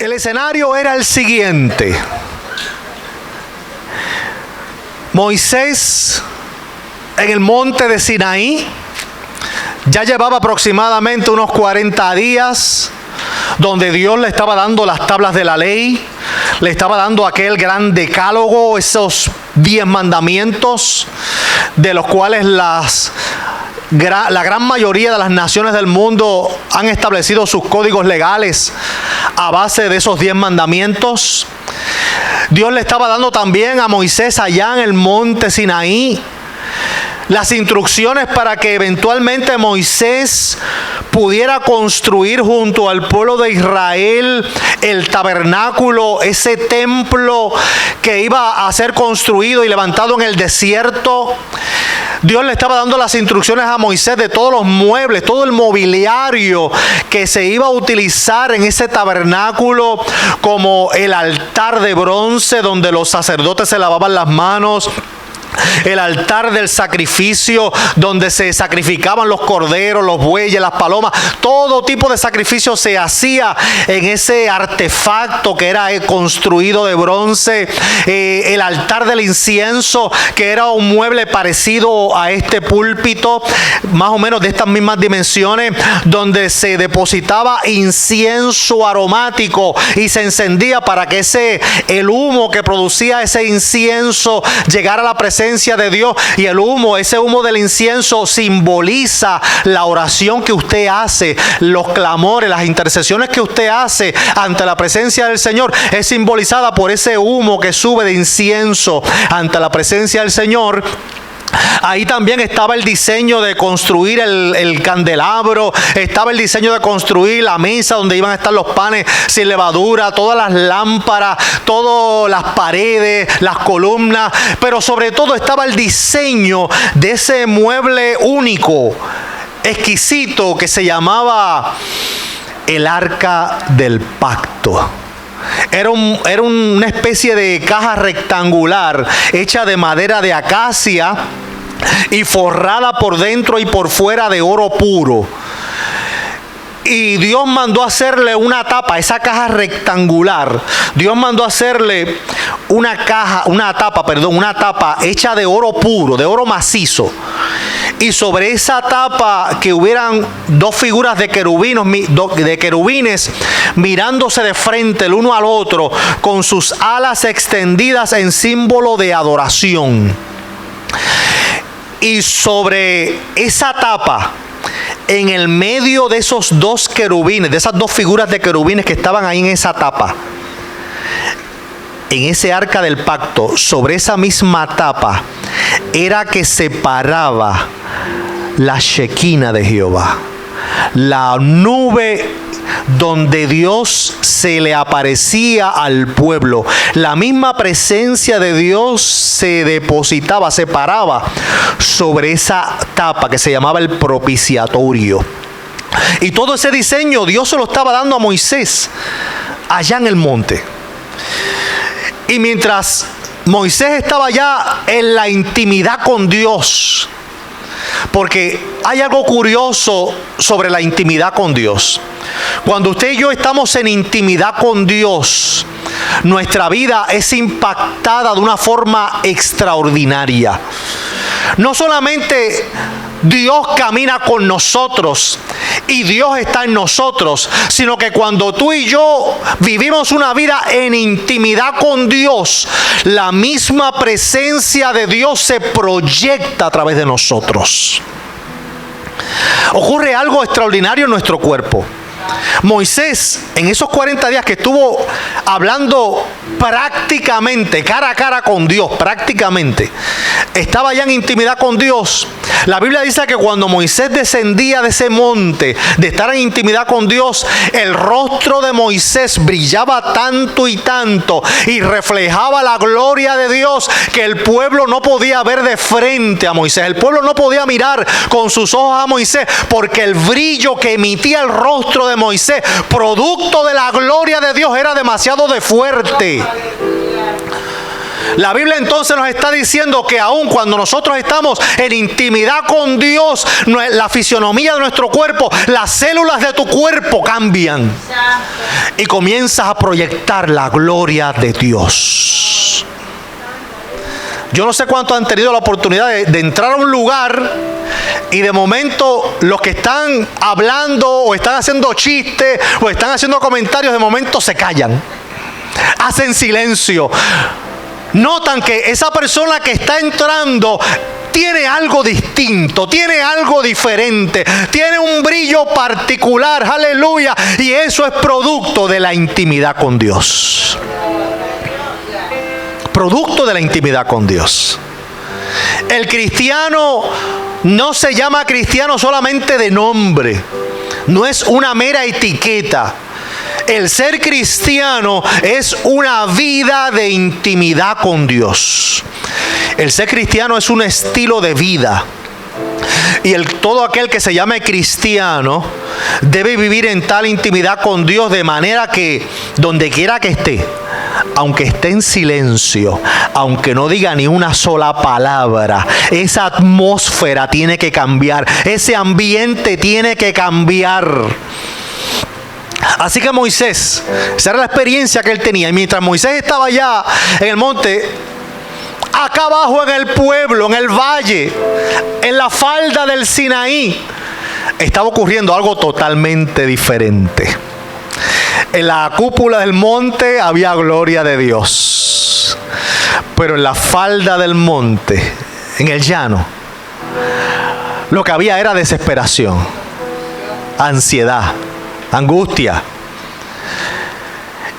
El escenario era el siguiente. Moisés en el monte de Sinaí ya llevaba aproximadamente unos 40 días donde Dios le estaba dando las tablas de la ley, le estaba dando aquel gran decálogo, esos 10 mandamientos, de los cuales la gran mayoría de las naciones del mundo han establecido sus códigos legales a base de esos 10 mandamientos. Dios le estaba dando también a Moisés allá en el monte Sinaí las instrucciones para que eventualmente Moisés pudiera construir junto al pueblo de Israel el tabernáculo, ese templo que iba a ser construido y levantado en el desierto. Dios le estaba dando las instrucciones a Moisés de todos los muebles, todo el mobiliario que se iba a utilizar en ese tabernáculo, como el altar de bronce donde los sacerdotes se lavaban las manos, el altar del sacrificio donde se sacrificaban los corderos, los bueyes, las palomas. Todo tipo de sacrificio se hacía en ese artefacto que era construido de bronce. El altar del incienso, que era un mueble parecido a este púlpito, más o menos de estas mismas dimensiones, donde se depositaba incienso aromático y se encendía para que el humo que producía ese incienso llegara a la presencia de Dios. Y el humo, ese humo del incienso, simboliza la oración que usted hace, los clamores, las intercesiones que usted hace ante la presencia del Señor. Es simbolizada por ese humo que sube de incienso ante la presencia del Señor. Ahí también estaba el diseño de construir el candelabro, estaba el diseño de construir la mesa donde iban a estar los panes sin levadura, todas las lámparas, todas las paredes, las columnas, pero sobre todo estaba el diseño de ese mueble único, exquisito, que se llamaba el Arca del Pacto. Era una especie de caja rectangular hecha de madera de acacia y forrada por dentro y por fuera de oro puro. Y Dios mandó hacerle una tapa, esa caja rectangular. Dios mandó hacerle una tapa hecha de oro puro, de oro macizo. Y sobre esa tapa que hubieran dos figuras de querubines mirándose de frente el uno al otro, con sus alas extendidas en símbolo de adoración. Y sobre esa tapa, en el medio de esos dos querubines, de esas dos figuras de querubines que estaban ahí en esa tapa, en ese arca del pacto, sobre esa misma tapa, era que separaba la Shekinah de Jehová, la nube donde Dios se le aparecía al pueblo. La misma presencia de Dios se depositaba, se paraba sobre esa tapa que se llamaba el propiciatorio. Y todo ese diseño Dios se lo estaba dando a Moisés allá en el monte. Y mientras Moisés estaba allá en la intimidad con Dios, porque hay algo curioso sobre la intimidad con Dios. Cuando usted y yo estamos en intimidad con Dios, nuestra vida es impactada de una forma extraordinaria. No solamente Dios camina con nosotros y Dios está en nosotros, sino que cuando tú y yo vivimos una vida en intimidad con Dios, la misma presencia de Dios se proyecta a través de nosotros. Ocurre algo extraordinario en nuestro cuerpo. Moisés, en esos 40 días que estuvo hablando prácticamente cara a cara con Dios, prácticamente estaba ya en intimidad con Dios. La Biblia dice que cuando Moisés descendía de ese monte, de estar en intimidad con Dios, el rostro de Moisés brillaba tanto y tanto y reflejaba la gloria de Dios, que el pueblo no podía ver de frente a Moisés. El pueblo no podía mirar con sus ojos a Moisés, porque el brillo que emitía el rostro de Moisés, producto de la gloria de Dios, era demasiado fuerte. La Biblia entonces nos está diciendo que aun cuando nosotros estamos en intimidad con Dios, la fisionomía de nuestro cuerpo, las células de tu cuerpo cambian. Y comienzas a proyectar la gloria de Dios. Yo no sé cuántos han tenido la oportunidad de entrar a un lugar y de momento los que están hablando o están haciendo chistes o están haciendo comentarios, de momento se callan. Hacen silencio. Notan que esa persona que está entrando tiene algo distinto, tiene algo diferente, tiene un brillo particular, aleluya, y eso es producto de la intimidad con Dios. Producto de la intimidad con Dios. El cristiano no se llama cristiano solamente de nombre, no es una mera etiqueta. El ser cristiano es una vida de intimidad con Dios. El ser cristiano es un estilo de vida. Y todo aquel que se llame cristiano debe vivir en tal intimidad con Dios, de manera que donde quiera que esté, aunque esté en silencio, aunque no diga ni una sola palabra, esa atmósfera tiene que cambiar, ese ambiente tiene que cambiar. Así que Moisés, esa era la experiencia que él tenía. Y mientras Moisés estaba allá en el monte, acá abajo en el pueblo, en el valle, en la falda del Sinaí, estaba ocurriendo algo totalmente diferente. En la cúpula del monte había gloria de Dios, pero en la falda del monte, en el llano, lo que había era desesperación, ansiedad, angustia.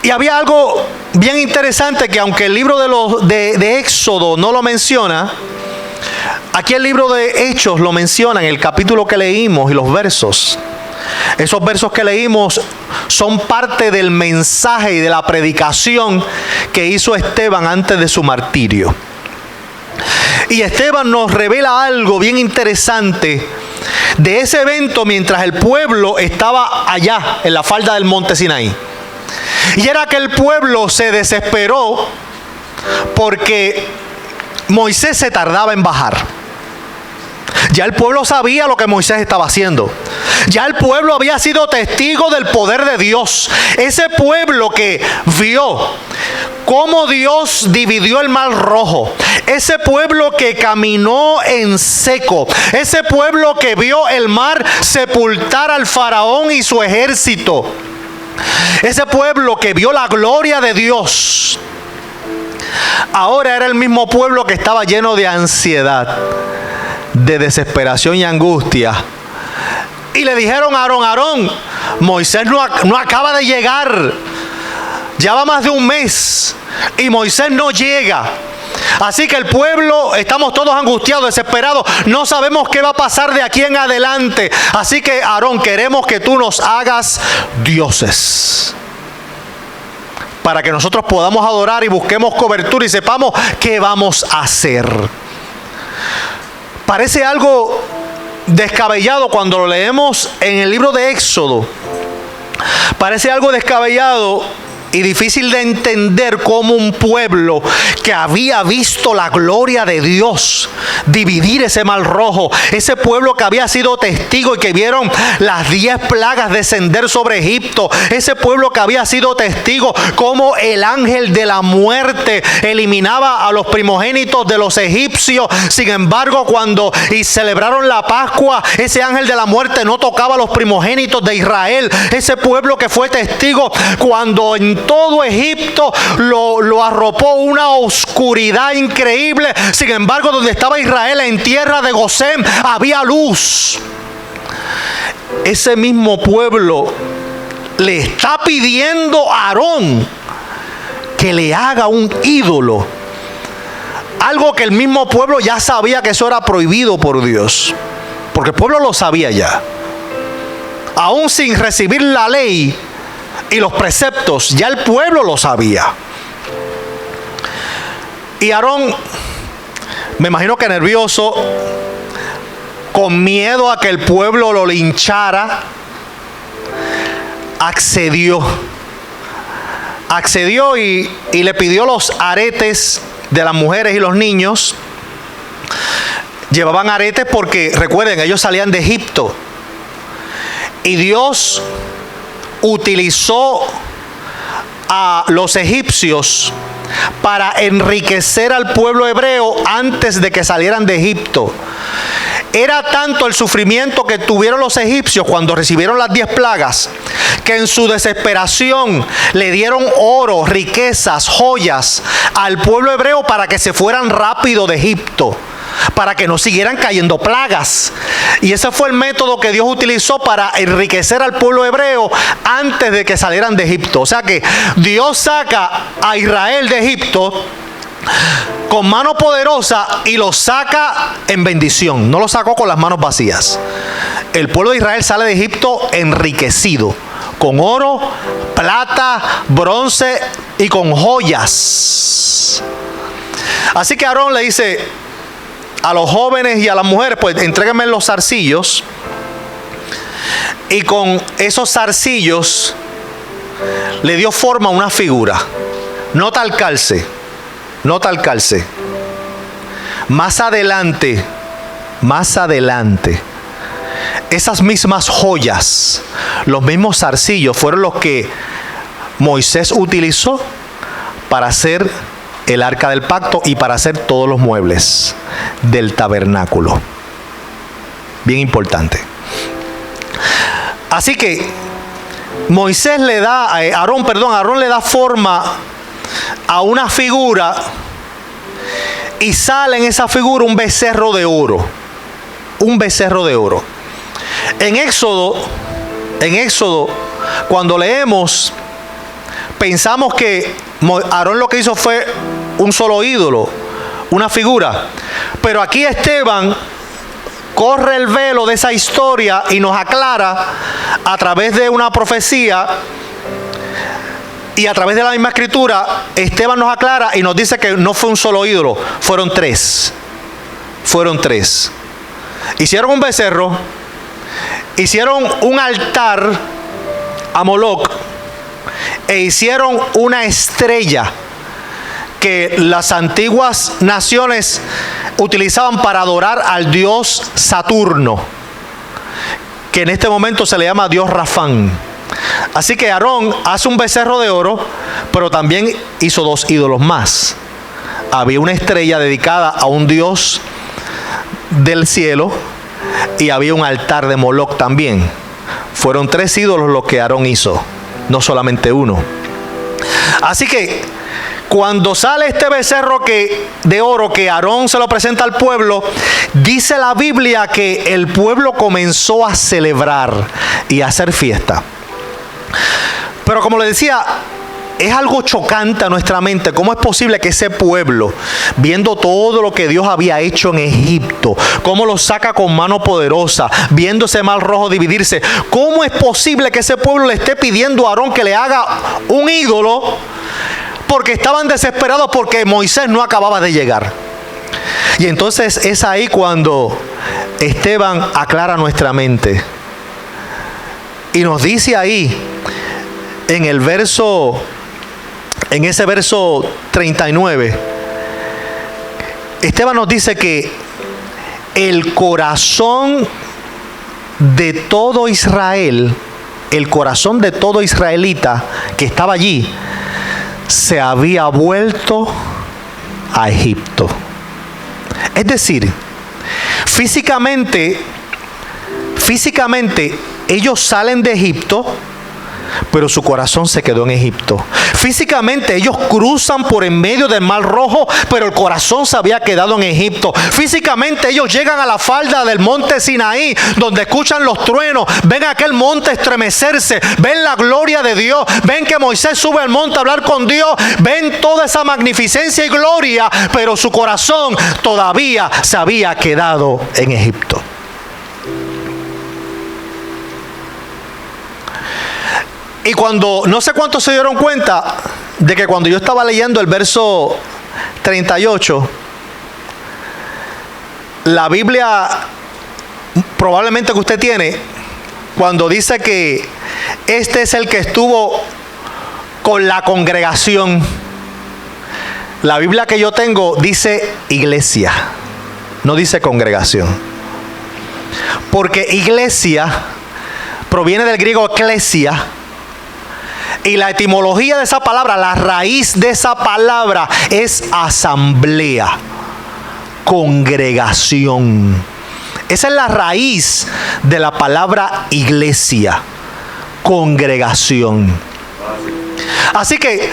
Y había algo bien interesante que, aunque el libro de Éxodo no lo menciona, aquí el libro de Hechos lo menciona en el capítulo que leímos y los versos. Esos versos que leímos son parte del mensaje y de la predicación que hizo Esteban antes de su martirio. Y Esteban nos revela algo bien interesante de ese evento mientras el pueblo estaba allá en la falda del monte Sinaí. Y era que el pueblo se desesperó porque Moisés se tardaba en bajar. Ya el pueblo sabía lo que Moisés estaba haciendo. Ya el pueblo había sido testigo del poder de Dios. Ese pueblo que vio cómo Dios dividió el mar rojo. Ese pueblo que caminó en seco. Ese pueblo que vio el mar sepultar al faraón y su ejército. Ese pueblo que vio la gloria de Dios. Ahora era el mismo pueblo que estaba lleno de ansiedad, de desesperación y angustia. Y le dijeron a Aarón, Moisés no acaba de llegar. Ya va más de un mes y Moisés no llega. Así que el pueblo, estamos todos angustiados, desesperados. No sabemos qué va a pasar de aquí en adelante. Así que Aarón, queremos que tú nos hagas dioses, para que nosotros podamos adorar y busquemos cobertura y sepamos qué vamos a hacer. Parece algo descabellado cuando lo leemos en el libro de Éxodo. Parece algo descabellado y difícil de entender cómo un pueblo que había visto la gloria de Dios dividir ese mar rojo, ese pueblo que había sido testigo y que vieron las 10 plagas descender sobre Egipto, ese pueblo que había sido testigo cómo el ángel de la muerte eliminaba a los primogénitos de los egipcios. Sin embargo, cuando celebraron la Pascua, ese ángel de la muerte no tocaba a los primogénitos de Israel. Ese pueblo que fue testigo cuando en todo Egipto lo arropó una oscuridad increíble. Sin embargo, donde estaba Israel, en tierra de Gosén, había luz. Ese mismo pueblo le está pidiendo a Aarón que le haga un ídolo. Algo que el mismo pueblo ya sabía que eso era prohibido por Dios, porque el pueblo lo sabía ya. Aún sin recibir la ley y los preceptos, ya el pueblo lo sabía. Y Aarón, me imagino que nervioso, con miedo a que el pueblo lo linchara, accedió y le pidió los aretes de las mujeres y los niños llevaban aretes porque, recuerden, ellos salían de Egipto. Y Dios utilizó a los egipcios para enriquecer al pueblo hebreo antes de que salieran de Egipto. Era tanto el sufrimiento que tuvieron los egipcios cuando recibieron las 10 plagas, que en su desesperación le dieron oro, riquezas, joyas al pueblo hebreo para que se fueran rápido de Egipto, para que no siguieran cayendo plagas. Y ese fue el método que Dios utilizó para enriquecer al pueblo hebreo antes de que salieran de Egipto. O sea que Dios saca a Israel de Egipto con mano poderosa y lo saca en bendición. No lo sacó con las manos vacías. El pueblo de Israel sale de Egipto enriquecido, con oro, plata, bronce y con joyas. Así que Aarón le dice a los jóvenes y a las mujeres: pues entréguenme los zarcillos, y con esos zarcillos le dio forma a una figura. Nota el calce. Más adelante, esas mismas joyas, los mismos zarcillos, fueron los que Moisés utilizó para hacer el arca del pacto y para hacer todos los muebles del tabernáculo. Bien importante. Así que Moisés le da, Aarón le da forma a una figura, y sale en esa figura un becerro de oro. En Éxodo, cuando leemos, pensamos que Aarón lo que hizo fue un solo ídolo, una figura. Pero aquí Esteban corre el velo de esa historia y nos aclara a través de una profecía. Y a través de la misma escritura, Esteban nos aclara y nos dice que no fue un solo ídolo, fueron tres. Hicieron un becerro, hicieron un altar a Moloc e hicieron una estrella que las antiguas naciones utilizaban para adorar al dios Saturno, que en este momento se le llama Dios Rafán. Así que Aarón hace un becerro de oro, pero también hizo 2 ídolos más. Había una estrella dedicada a un dios del cielo y había un altar de Moloc también. Fueron 3 ídolos los que Aarón hizo, no solamente uno. Así que cuando sale este becerro de oro que Aarón se lo presenta al pueblo, dice la Biblia que el pueblo comenzó a celebrar y a hacer fiesta. Pero como le decía, es algo chocante a nuestra mente. ¿Cómo es posible que ese pueblo, viendo todo lo que Dios había hecho en Egipto, cómo lo saca con mano poderosa, viendo ese mar rojo dividirse, cómo es posible que ese pueblo le esté pidiendo a Aarón que le haga un ídolo? Porque estaban desesperados porque Moisés no acababa de llegar. Y entonces es ahí cuando Esteban aclara nuestra mente y nos dice ahí en ese verso 39, Esteban nos dice que el corazón de todo Israel, el corazón de todo israelita que estaba allí, se había vuelto a Egipto. Es decir, físicamente ellos salen de Egipto, pero su corazón se quedó en Egipto. Físicamente ellos cruzan por en medio del Mar Rojo, pero el corazón se había quedado en Egipto. Físicamente ellos llegan a la falda del monte Sinaí, donde escuchan los truenos, ven aquel monte estremecerse, ven la gloria de Dios, ven que Moisés sube al monte a hablar con Dios, ven toda esa magnificencia y gloria, pero su corazón todavía se había quedado en Egipto. Y cuando, no sé cuántos se dieron cuenta de que cuando yo estaba leyendo el verso 38, la Biblia probablemente que usted tiene, cuando dice que este es el que estuvo con la congregación, La Biblia que yo tengo dice iglesia, no dice congregación. Porque iglesia proviene del griego eklesia. Y la etimología de esa palabra, la raíz de esa palabra es asamblea, congregación. Esa es la raíz de la palabra iglesia, congregación. Así que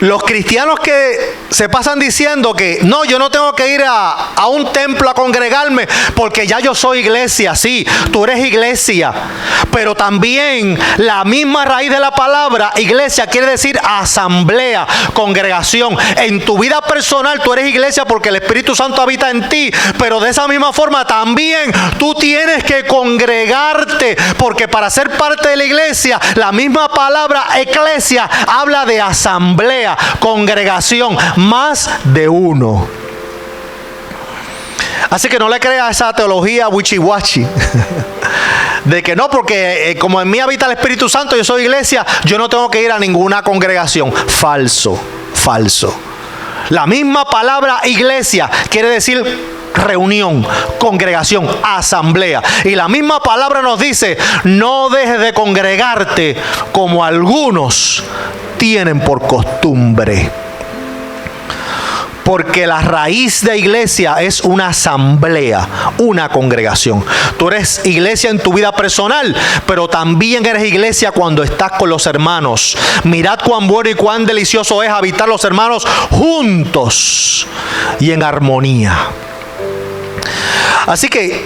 los cristianos que se pasan diciendo que no, yo no tengo que ir a un templo a congregarme porque ya yo soy iglesia. Sí, tú eres iglesia, pero también la misma raíz de la palabra iglesia quiere decir asamblea, congregación. En tu vida personal tú eres iglesia porque el Espíritu Santo habita en ti, pero de esa misma forma también tú tienes que congregarte, porque para ser parte de la iglesia, la misma palabra eclesia habla de asamblea, congregación, más de uno. Así que no le creas esa teología wichiwachi de que no, porque como en mí habita el Espíritu Santo, yo soy iglesia, yo no tengo que ir a ninguna congregación. Falso, falso. La misma palabra iglesia quiere decir reunión, congregación, asamblea. Y la misma palabra nos dice: no dejes de congregarte como algunos tienen por costumbre. Porque la raíz de iglesia es una asamblea, una congregación. Tú eres iglesia en tu vida personal, pero también eres iglesia cuando estás con los hermanos. Mirad cuán bueno y cuán delicioso es habitar los hermanos juntos y en armonía. Así que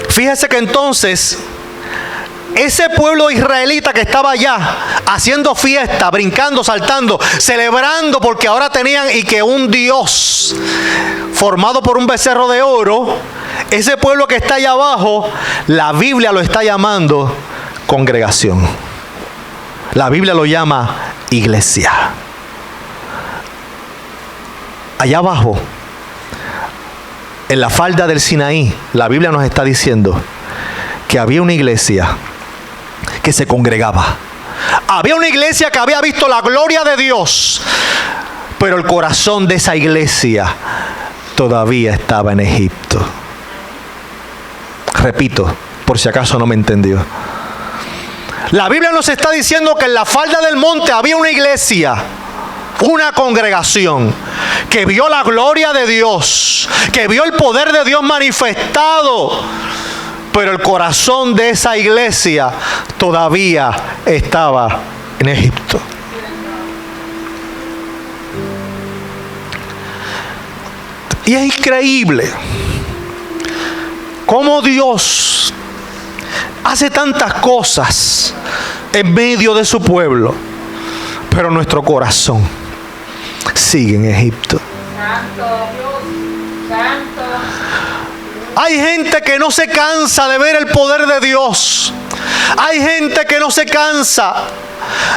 fíjese que entonces ese pueblo israelita que estaba allá haciendo fiesta, brincando, saltando, celebrando porque ahora tenían y que un Dios formado por un becerro de oro, ese pueblo que está allá abajo, la Biblia lo está llamando congregación. La Biblia lo llama iglesia. Allá abajo, en la falda del Sinaí, la Biblia nos está diciendo que había una iglesia que se congregaba. Había una iglesia que había visto la gloria de Dios, pero el corazón de esa iglesia todavía estaba en Egipto. Repito, por si acaso no me entendió. La Biblia nos está diciendo que en la falda del monte había una iglesia, una congregación que vio la gloria de Dios, que vio el poder de Dios manifestado, pero el corazón de esa iglesia todavía estaba en Egipto. Y es increíble cómo Dios hace tantas cosas en medio de su pueblo, pero nuestro corazón sigue en Egipto. Santo Dios, santo. Hay gente que no se cansa de ver el poder de Dios. Hay gente que no se cansa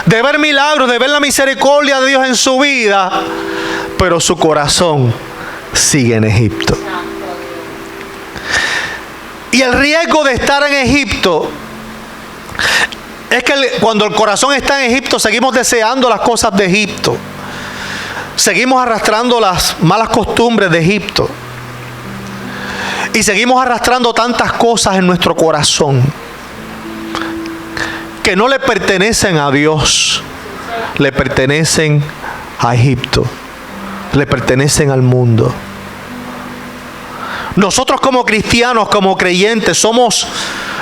de ver milagros, de ver la misericordia de Dios en su vida, pero su corazón sigue en Egipto. Y el riesgo de estar en Egipto es que cuando el corazón está en Egipto, seguimos deseando las cosas de Egipto. Seguimos arrastrando las malas costumbres de Egipto. Y seguimos arrastrando tantas cosas en nuestro corazón que no le pertenecen a Dios, le pertenecen a Egipto, le pertenecen al mundo. Nosotros como cristianos, como creyentes, somos,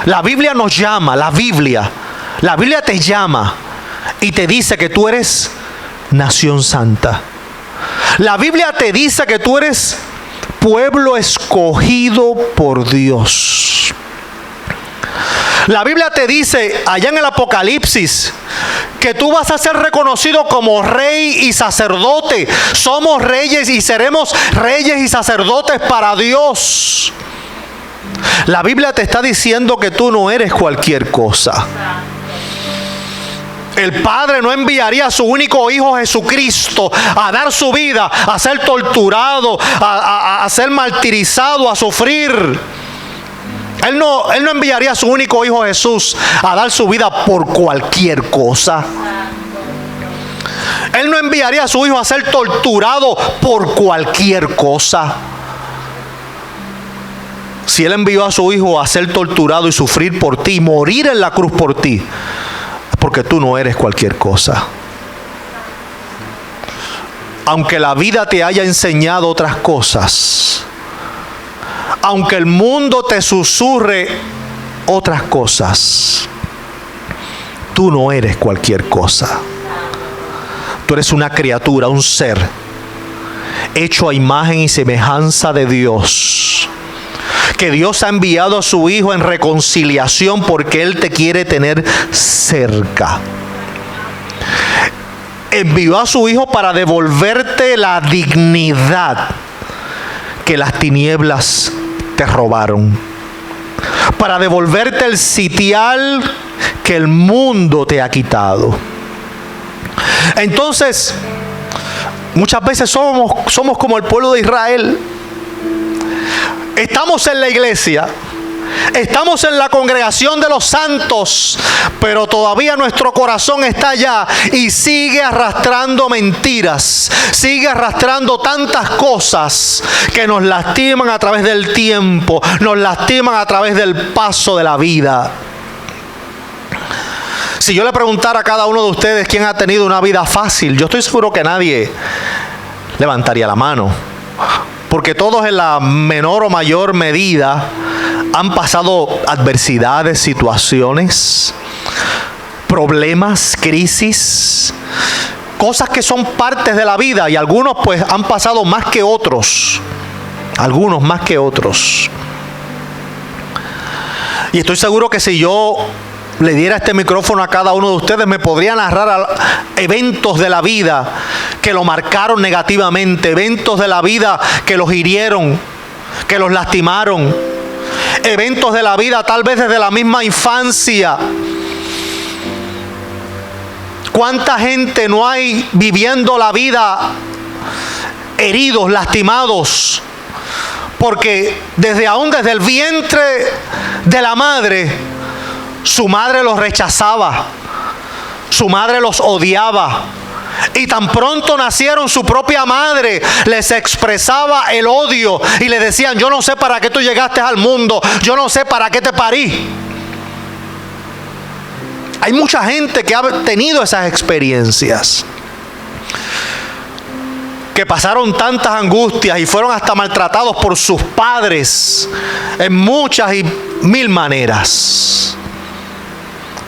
la Biblia nos llama, la Biblia te llama y te dice que tú eres nación santa. La Biblia te dice que tú eres pueblo escogido por Dios. La Biblia te dice allá en el Apocalipsis que tú vas a ser reconocido como rey y sacerdote. Somos reyes y seremos reyes y sacerdotes para Dios. La Biblia te está diciendo que tú no eres cualquier cosa. El Padre no enviaría a su único Hijo Jesucristo a dar su vida, a ser torturado, a ser martirizado, a sufrir. Él no enviaría a su único Hijo Jesús a dar su vida por cualquier cosa. Él no enviaría a su hijo a ser torturado por cualquier cosa. Si Él envió a su hijo a ser torturado y sufrir por ti, morir en la cruz por ti, es porque tú no eres cualquier cosa. Aunque la vida te haya enseñado otras cosas, aunque el mundo te susurre otras cosas, tú no eres cualquier cosa. Tú eres una criatura, un ser hecho a imagen y semejanza de Dios, que Dios ha enviado a su Hijo en reconciliación porque Él te quiere tener cerca. Envió a su Hijo para devolverte la dignidad que las tinieblas te robaron, para devolverte el sitial que el mundo te ha quitado. Entonces, muchas veces somos como el pueblo de Israel. Estamos en la iglesia, estamos en la congregación de los santos, pero todavía nuestro corazón está allá y sigue arrastrando mentiras, sigue arrastrando tantas cosas que nos lastiman a través del tiempo, nos lastiman a través del paso de la vida. Si yo le preguntara a cada uno de ustedes quién ha tenido una vida fácil, yo estoy seguro que nadie levantaría la mano. Porque todos en la menor o mayor medida han pasado adversidades, situaciones, problemas, crisis, cosas que son partes de la vida, y algunos pues han pasado más que otros. Algunos más que otros. Y estoy seguro que si yo le diera este micrófono a cada uno de ustedes, me podría narrar eventos de la vida que lo marcaron negativamente, eventos de la vida que los hirieron, que los lastimaron, eventos de la vida tal vez desde la misma infancia. ¿Cuánta gente no hay viviendo la vida heridos, lastimados? Porque desde el vientre de la madre, su madre los rechazaba, su madre los odiaba. Y tan pronto nacieron, su propia madre les expresaba el odio y le decían: yo no sé para qué tú llegaste al mundo, yo no sé para qué te parí. Hay mucha gente que ha tenido esas experiencias, que pasaron tantas angustias y fueron hasta maltratados por sus padres en muchas y mil maneras,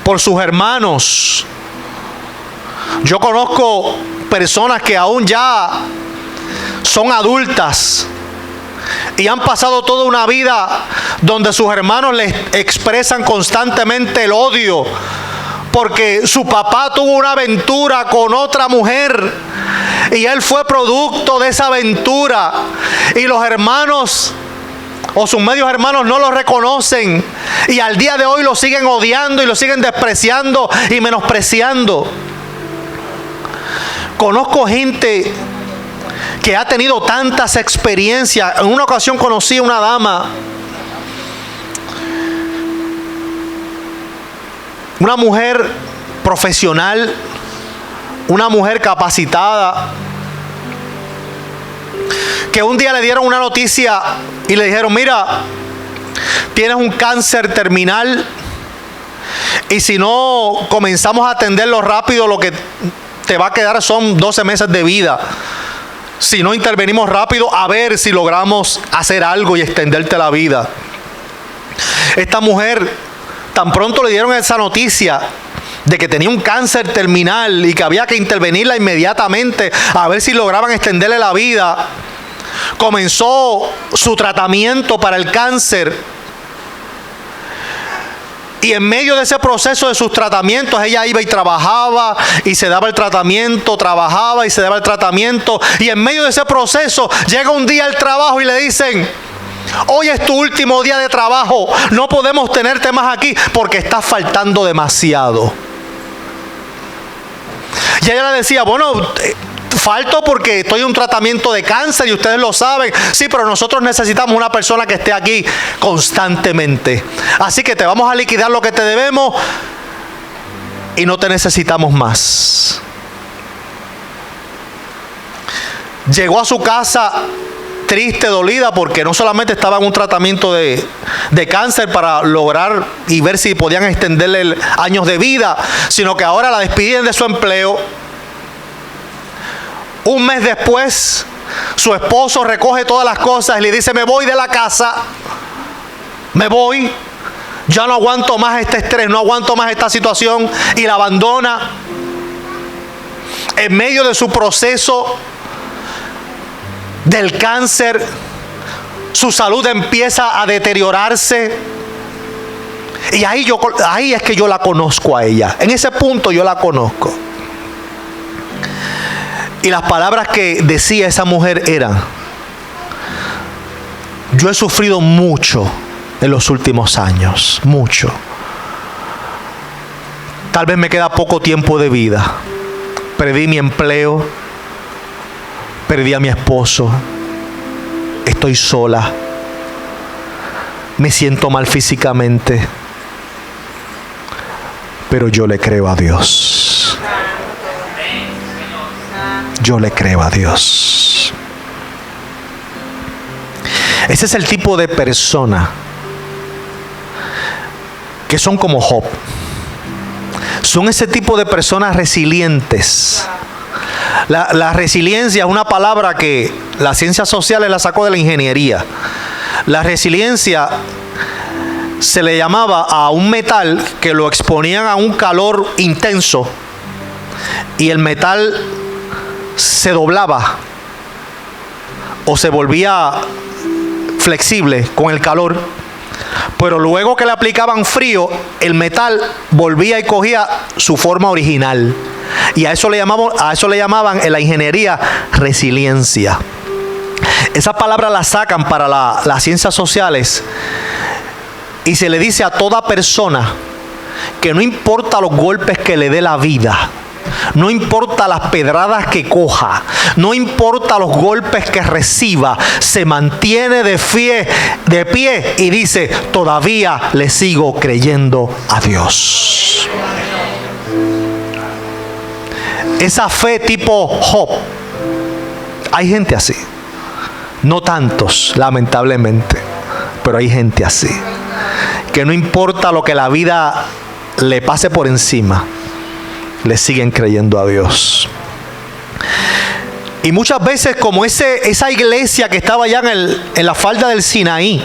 por sus hermanos. Yo conozco personas que aún ya son adultas y han pasado toda una vida donde sus hermanos les expresan constantemente el odio porque su papá tuvo una aventura con otra mujer y él fue producto de esa aventura, y los hermanos o sus medios hermanos no lo reconocen y al día de hoy lo siguen odiando y lo siguen despreciando y menospreciando. Conozco gente que ha tenido tantas experiencias. En una ocasión conocí a una dama, una mujer profesional, una mujer capacitada, que un día le dieron una noticia y le dijeron: mira, tienes un cáncer terminal y si no comenzamos a atenderlo rápido, lo que te va a quedar son 12 meses de vida. Si no intervenimos rápido, a ver si logramos hacer algo y extenderte la vida. Esta mujer, tan pronto le dieron esa noticia de que tenía un cáncer terminal y que había que intervenirla inmediatamente a ver si lograban extenderle la vida, comenzó su tratamiento para el cáncer. Y en medio de ese proceso de sus tratamientos, ella iba y trabajaba y se daba el tratamiento, trabajaba y se daba el tratamiento. Y en medio de ese proceso llega un día al trabajo y le dicen: hoy es tu último día de trabajo, no podemos tenerte más aquí porque estás faltando demasiado. Y ella le decía: bueno, falto porque estoy en un tratamiento de cáncer y ustedes lo saben. Sí, pero nosotros necesitamos una persona que esté aquí constantemente. Así que te vamos a liquidar lo que te debemos y no te necesitamos más. llegó a su casa triste, dolida, porque no solamente estaba en un tratamiento de cáncer para lograr y ver si podían extenderle años de vida, sino que ahora la despidieron de su empleo. Un mes después, su esposo recoge todas las cosas y le dice: me voy de la casa, me voy, ya no aguanto más este estrés, no aguanto más esta situación, y la abandona. En medio de su proceso del cáncer, su salud empieza a deteriorarse. Y ahí es que yo la conozco a ella. En ese punto yo la conozco. Y las palabras que decía esa mujer eran: yo he sufrido mucho en los últimos años, mucho. Tal vez me queda poco tiempo de vida. Perdí mi empleo, perdí a mi esposo, estoy sola, me siento mal físicamente, pero yo le creo a Dios. Yo le creo a Dios. Ese es el tipo de persona que son como Job. Son ese tipo de personas resilientes. La resiliencia es una palabra que las ciencias sociales la sacó de la ingeniería. La resiliencia se le llamaba a un metal que lo exponían a un calor intenso y el metal se doblaba o se volvía flexible con el calor, pero luego que le aplicaban frío, el metal volvía y cogía su forma original. Y a eso le llamaban en la ingeniería resiliencia. Esa palabra la sacan para las ciencias sociales y se le dice a toda persona que no importa los golpes que le dé la vida, no importa las pedradas que coja, no importa los golpes que reciba, se mantiene de pie y dice: todavía le sigo creyendo a Dios. Esa fe tipo Job. Hay gente así. No tantos, lamentablemente, pero hay gente así. Que no importa lo que la vida le pase por encima, le siguen creyendo a Dios. Y muchas veces, como esa iglesia que estaba allá en la falda del Sinaí,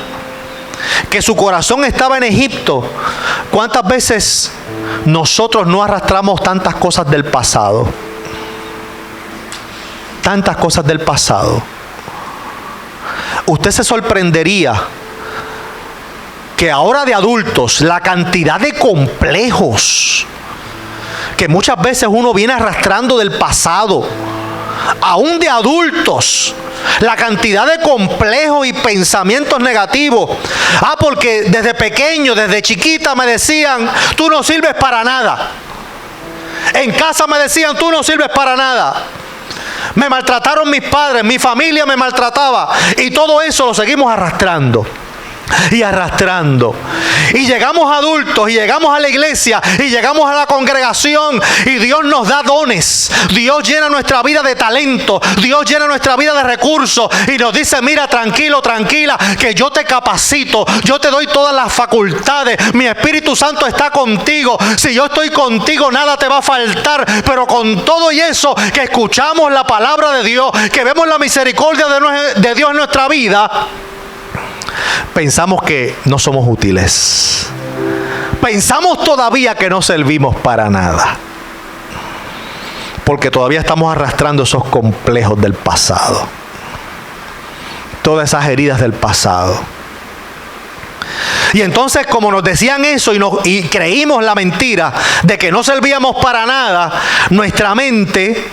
que su corazón estaba en Egipto, ¿cuántas veces nosotros no arrastramos tantas cosas del pasado? Tantas cosas del pasado. Usted se sorprendería que ahora de adultos, la cantidad de complejos que muchas veces uno viene arrastrando del pasado, aún de adultos, la cantidad de complejos y pensamientos negativos. Porque desde pequeño, desde chiquita me decían: tú no sirves para nada. En casa me decían: tú no sirves para nada. Me maltrataron mis padres, mi familia me maltrataba, y todo eso lo seguimos arrastrando y arrastrando. Y llegamos adultos y llegamos a la iglesia y llegamos a la congregación y Dios nos da dones. Dios llena nuestra vida de talento. Dios llena nuestra vida de recursos y nos dice: mira, tranquilo, tranquila, que yo te capacito, yo te doy todas las facultades, mi Espíritu Santo está contigo. Si yo estoy contigo, nada te va a faltar. Pero con todo y eso, que escuchamos la palabra de Dios, que vemos la misericordia de Dios en nuestra vida, pensamos que no somos útiles. Pensamos todavía que no servimos para nada, porque todavía estamos arrastrando esos complejos del pasado, todas esas heridas del pasado. Y entonces, como nos decían eso y creímos la mentira de que no servíamos para nada, nuestra mente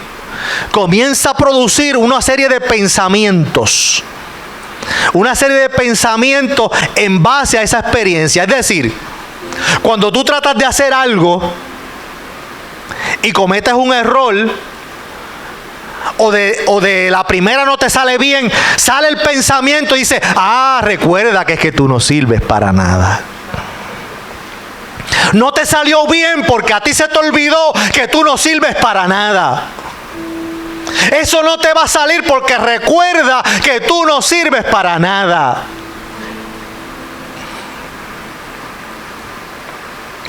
comienza a producir una serie de pensamientos. Una serie de pensamientos en base a esa experiencia. Es decir, cuando tú tratas de hacer algo y cometes un error, o de la primera no te sale bien, sale el pensamiento y dice: recuerda que es que tú no sirves para nada. No te salió bien porque a ti se te olvidó que tú no sirves para nada. Eso no te va a salir porque recuerda que tú no sirves para nada.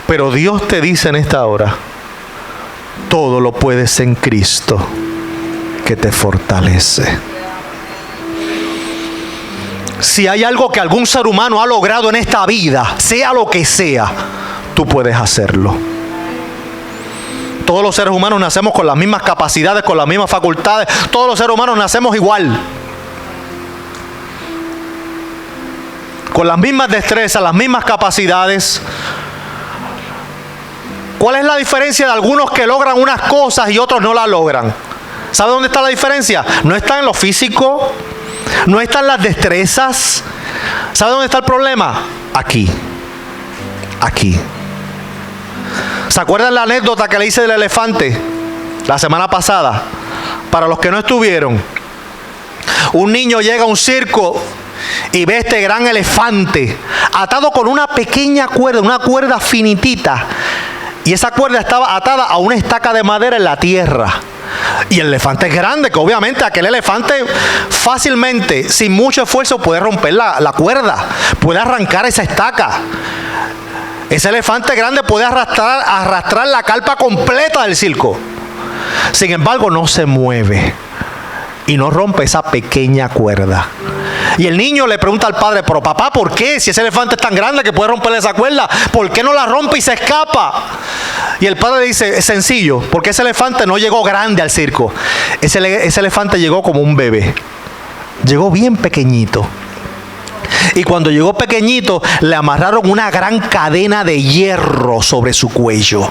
Pero Dios te dice en esta hora, todo lo puedes en Cristo que te fortalece. Si hay algo que algún ser humano ha logrado en esta vida, sea lo que sea, tú puedes hacerlo. Todos los seres humanos nacemos con las mismas capacidades, con las mismas facultades. Todos los seres humanos nacemos igual. Con las mismas destrezas, las mismas capacidades. ¿Cuál es la diferencia de algunos que logran unas cosas y otros no las logran? ¿Sabe dónde está la diferencia? No está en lo físico, no está en las destrezas. ¿Sabe dónde está el problema? Aquí. Aquí. ¿Se acuerdan la anécdota que le hice del elefante la semana pasada? Para los que no estuvieron, un niño llega a un circo y ve este gran elefante atado con una pequeña cuerda, una cuerda finitita. Y esa cuerda estaba atada a una estaca de madera en la tierra. Y el elefante es grande, que obviamente aquel elefante fácilmente, sin mucho esfuerzo, puede romper la cuerda, puede arrancar esa estaca. Ese elefante grande puede arrastrar la carpa completa del circo. Sin embargo, no se mueve y no rompe esa pequeña cuerda. Y el niño le pregunta al padre, pero papá, ¿por qué? Si ese elefante es tan grande que puede romper esa cuerda, ¿por qué no la rompe y se escapa? Y el padre le dice, es sencillo, porque ese elefante no llegó grande al circo. Ese elefante llegó como un bebé. Llegó bien pequeñito. Y cuando llegó pequeñito, le amarraron una gran cadena de hierro sobre su cuello.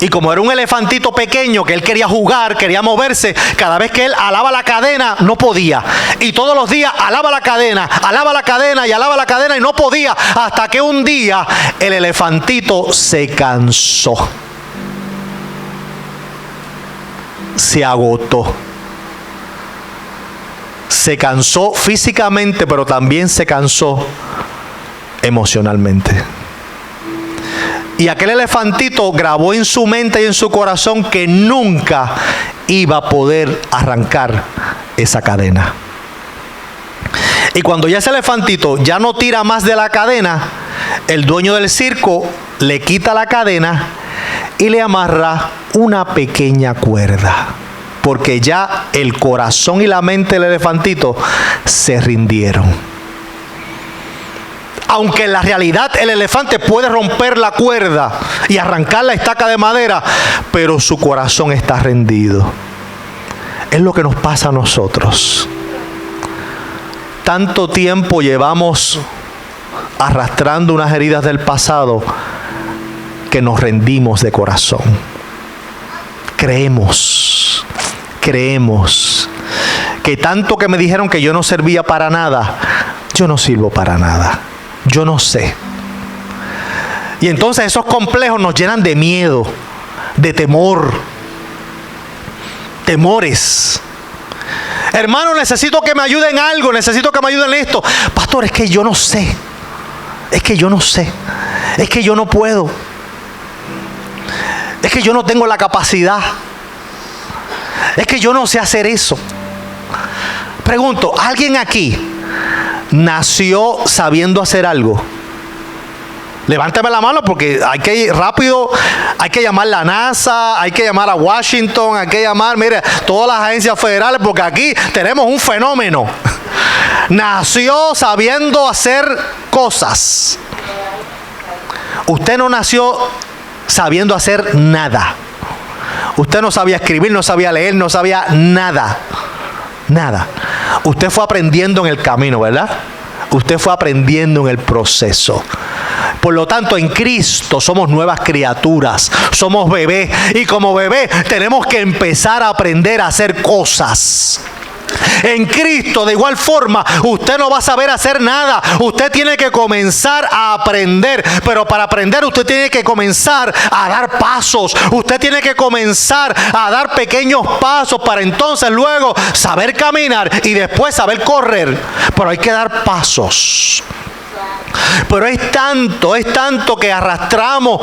Y como era un elefantito pequeño que él quería jugar, quería moverse, cada vez que él alaba la cadena, no podía. Y todos los días alaba la cadena y alaba la cadena y no podía. Hasta que un día el elefantito se cansó. Se agotó. Se cansó físicamente, pero también se cansó emocionalmente. Y aquel elefantito grabó en su mente y en su corazón que nunca iba a poder arrancar esa cadena. Y cuando ya ese elefantito ya no tira más de la cadena, el dueño del circo le quita la cadena y le amarra una pequeña cuerda. Porque ya el corazón y la mente del elefantito se rindieron. Aunque en la realidad el elefante puede romper la cuerda y arrancar la estaca de madera, pero su corazón está rendido. Es lo que nos pasa a nosotros. Tanto tiempo llevamos arrastrando unas heridas del pasado que nos rendimos de corazón. Creemos que tanto que me dijeron que yo no servía para nada, yo no sirvo para nada. Yo no sé. Y entonces esos complejos nos llenan de miedo, de temor, temores. Hermano, necesito que me ayuden en algo, necesito que me ayuden en esto. Pastor, es que yo no sé. Es que yo no sé. Es que yo no puedo. Es que yo no tengo la capacidad. Es que yo no sé hacer eso. Pregunto, ¿alguien aquí nació sabiendo hacer algo? Levántame la mano porque hay que ir rápido, hay que llamar a la NASA, hay que llamar a Washington, hay que llamar, mire, todas las agencias federales, porque aquí tenemos un fenómeno. Nació sabiendo hacer cosas. Usted no nació sabiendo hacer nada. Usted no sabía escribir, no sabía leer, no sabía nada. Nada. Usted fue aprendiendo en el camino, ¿verdad? Usted fue aprendiendo en el proceso. Por lo tanto, en Cristo somos nuevas criaturas, somos bebés. Y como bebés tenemos que empezar a aprender a hacer cosas. En Cristo, de igual forma, usted no va a saber hacer nada. Usted tiene que comenzar a aprender. Pero para aprender usted tiene que comenzar a dar pasos. Usted tiene que comenzar a dar pequeños pasos para entonces luego saber caminar y después saber correr. Pero hay que dar pasos. Pero es tanto que arrastramos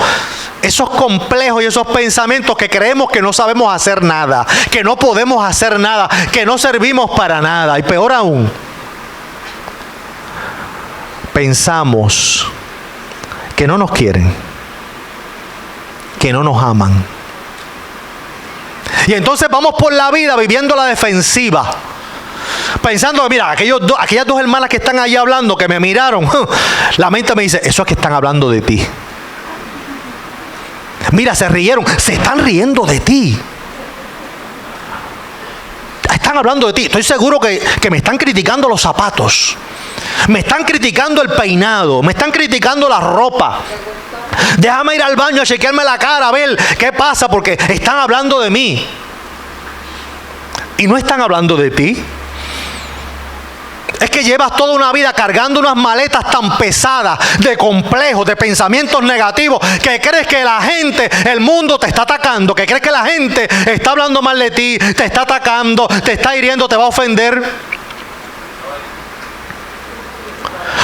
esos complejos y esos pensamientos que creemos que no sabemos hacer nada, que no podemos hacer nada, que no servimos para nada. Y peor aún, pensamos que no nos quieren, que no nos aman. Y entonces vamos por la vida viviendo la defensiva, pensando que mira, aquellas dos hermanas que están allí hablando, que me miraron, la mente me dice, eso es que están hablando de ti. Mira, se rieron, se están riendo de ti. Están hablando de ti. Estoy seguro que me están criticando los zapatos, me están criticando el peinado, me están criticando la ropa. Déjame ir al baño a chequearme la cara, a ver qué pasa, porque están hablando de mí. Y no están hablando de ti. Es que llevas toda una vida cargando unas maletas tan pesadas de complejos, de pensamientos negativos, que crees que la gente, el mundo te está atacando, que crees que la gente está hablando mal de ti, te está atacando, te está hiriendo, te va a ofender.